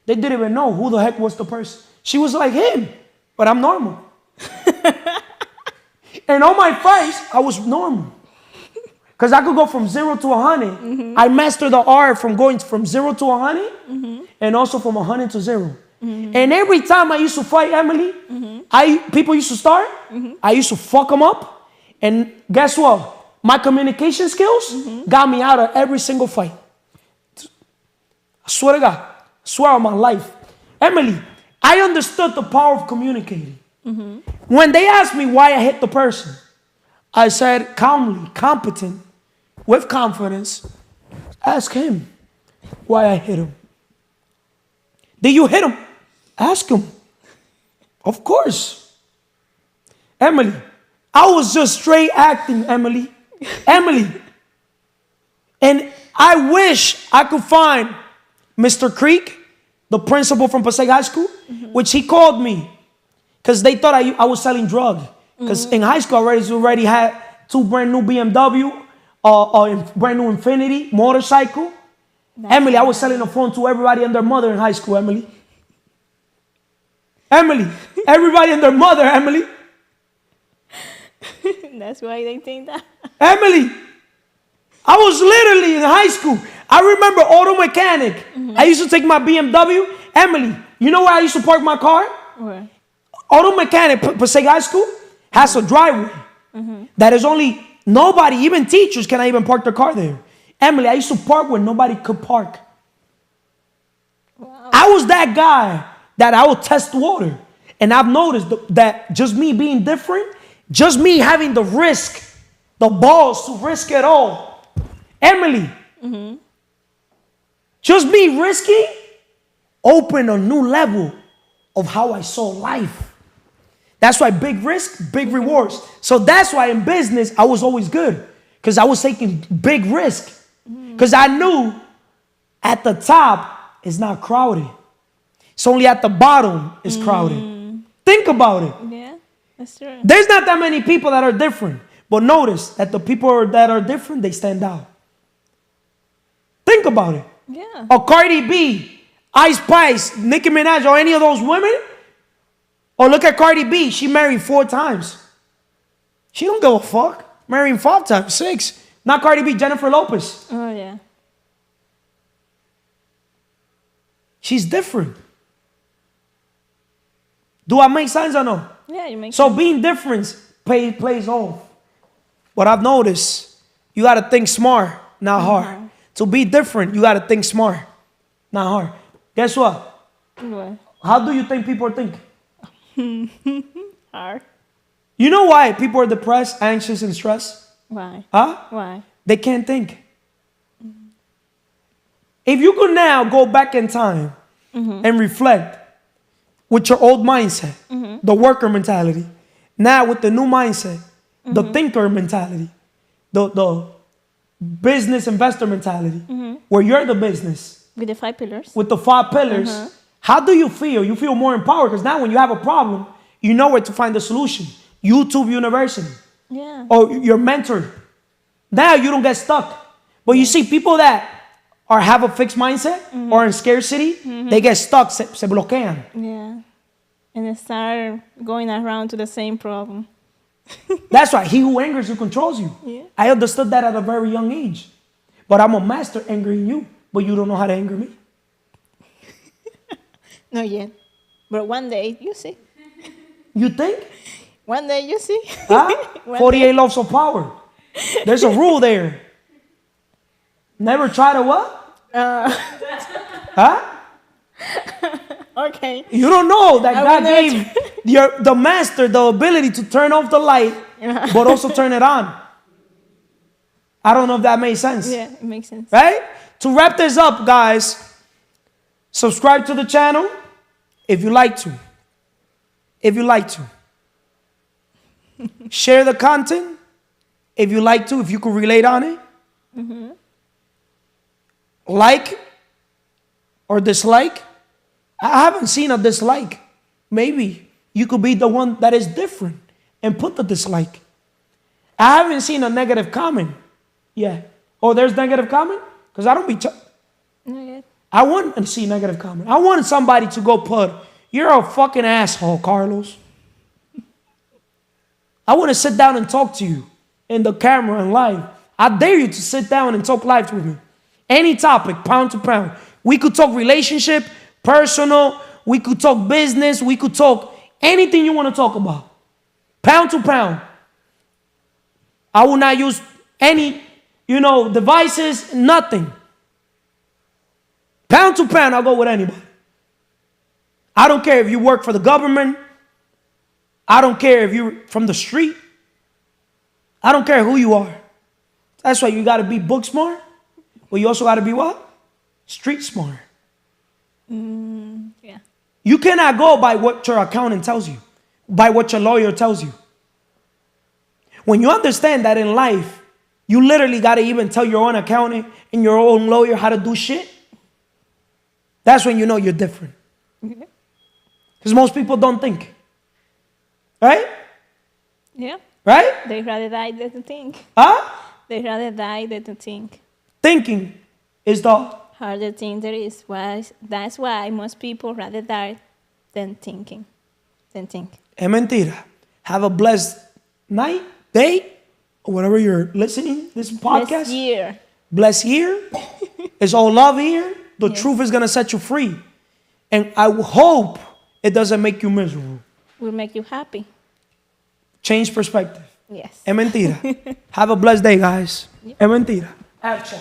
they didn't even know who the heck was the person. She was like him, but I'm normal. And on my face, I was normal. Because I could go from 0 to 100. I mastered the art from going from 0 to 100 and also from 100 to 0. And every time I used to fight Emily, people used to start, I used to fuck them up. And guess what? My communication skills got me out of every single fight. I swear to God. I swear on my life. Emily, I understood the power of communicating. When they asked me why I hit the person, I said calmly, competent, with confidence, ask him why I hit him. Did you hit him? Ask him. Of course. Emily, I was just straight acting, Emily. Emily. And I wish I could find Mr. Creek, the principal from Passaic High School, which he called me because they thought I was selling drugs. Because in high school I already had 2 brand new BMW, brand new Infinity motorcycle. Emily, I was selling a phone to everybody and their mother in high school, Emily. Emily, everybody and their mother, Emily. That's why they think that. Emily, I was literally in high school. I remember auto mechanic. I used to take my BMW. Emily, you know where I used to park my car? Where? Auto mechanic, Passaic High School, has a driveway that is only nobody, even teachers, cannot even park their car there. Emily, I used to park where nobody could park. Wow. I was that guy that I would test water. And I've noticed that just me being different, just me having the risk, the balls to risk it all. Emily, just me risking opened a new level of how I saw life. That's why big risk, big rewards. So that's why in business, I was always good. Because I was taking big risk. Because I knew at the top, it's not crowded. It's only at the bottom is crowded. Think about it. Yeah, that's true. There's not that many people that are different. But notice that the people that are different, they stand out. Think about it. Yeah. A Cardi B, Ice Spice, Nicki Minaj, or any of those women. Or look at Cardi B. She married 4 times. She don't give a fuck. Marrying 5 times, 6. Not Cardi B, Jennifer Lopez. Oh, yeah. She's different. Do I make sense or no? Yeah, you make So sense. being different plays off. What I've noticed, you got to think smart, not hard. To be different, you got to think smart, not hard. Guess what? What? How do you think people think? Hard. You know why people are depressed, anxious, and stressed? Why? Huh? Why? They can't think. If you could now go back in time and reflect with your old mindset, the worker mentality, now with the new mindset, the thinker mentality, the business investor mentality, where you're the business. With the 5 pillars. With the 5 pillars, how do you feel? You feel more empowered because now when you have a problem, you know where to find the solution. YouTube University. Yeah. Or your mentor. Now you don't get stuck. But you see people that have a fixed mindset or in scarcity, they get stuck, se bloquean. Yeah. And they start going around to the same problem. That's why he who angers you controls you. Yeah. I understood that at a very young age. But I'm a master angering you, but you don't know how to anger me. Not yet. But one day, you see. You think? One day, you see. Huh? One 48 day. laws of power. There's a rule there. Never try to what? Huh? Okay. You don't know that I God will never gave the master the ability to turn off the light, but also turn it on. I don't know if that made sense. Yeah, it makes sense. Right? To wrap this up, guys, subscribe to the channel if you like to. If you like to. Share the content if you like to, if you could relate on it. Like or dislike. I haven't seen a dislike. Maybe you could be the one that is different and put the dislike. I haven't seen a negative comment. Yeah. Oh, there's negative comment? Because I don't be... Not yet. I want to see negative comment. I want somebody to go put, you're a fucking asshole, Carlos. I want to sit down and talk to you in the camera and live. I dare you to sit down and talk live with me. Any topic, pound to pound. We could talk relationship, personal. We could talk business. We could talk anything you want to talk about. Pound to pound. I will not use any, devices, nothing. Pound to pound, I'll go with anybody. I don't care if you work for the government. I don't care if you're from the street. I don't care who you are. That's why you got to be book smart, but you also got to be what? Street smart. Yeah. You cannot go by what your accountant tells you, by what your lawyer tells you. When you understand that in life, you literally got to even tell your own accountant and your own lawyer how to do shit, that's when you know you're different. Because most people don't think. Right? Yeah. Right? They rather die than to think. Huh? They rather die than to think. Thinking is the harder thing there is. That's why most people rather die than think. Es mentira. Have a blessed night, day, or whatever you're listening this podcast. Blessed year. Blessed year. It's all love here. The truth is going to set you free. And I hope it doesn't make you miserable. Will make you happy. Change perspective. Yes. Es mentira. Have a blessed day, guys. Es mentira. Action.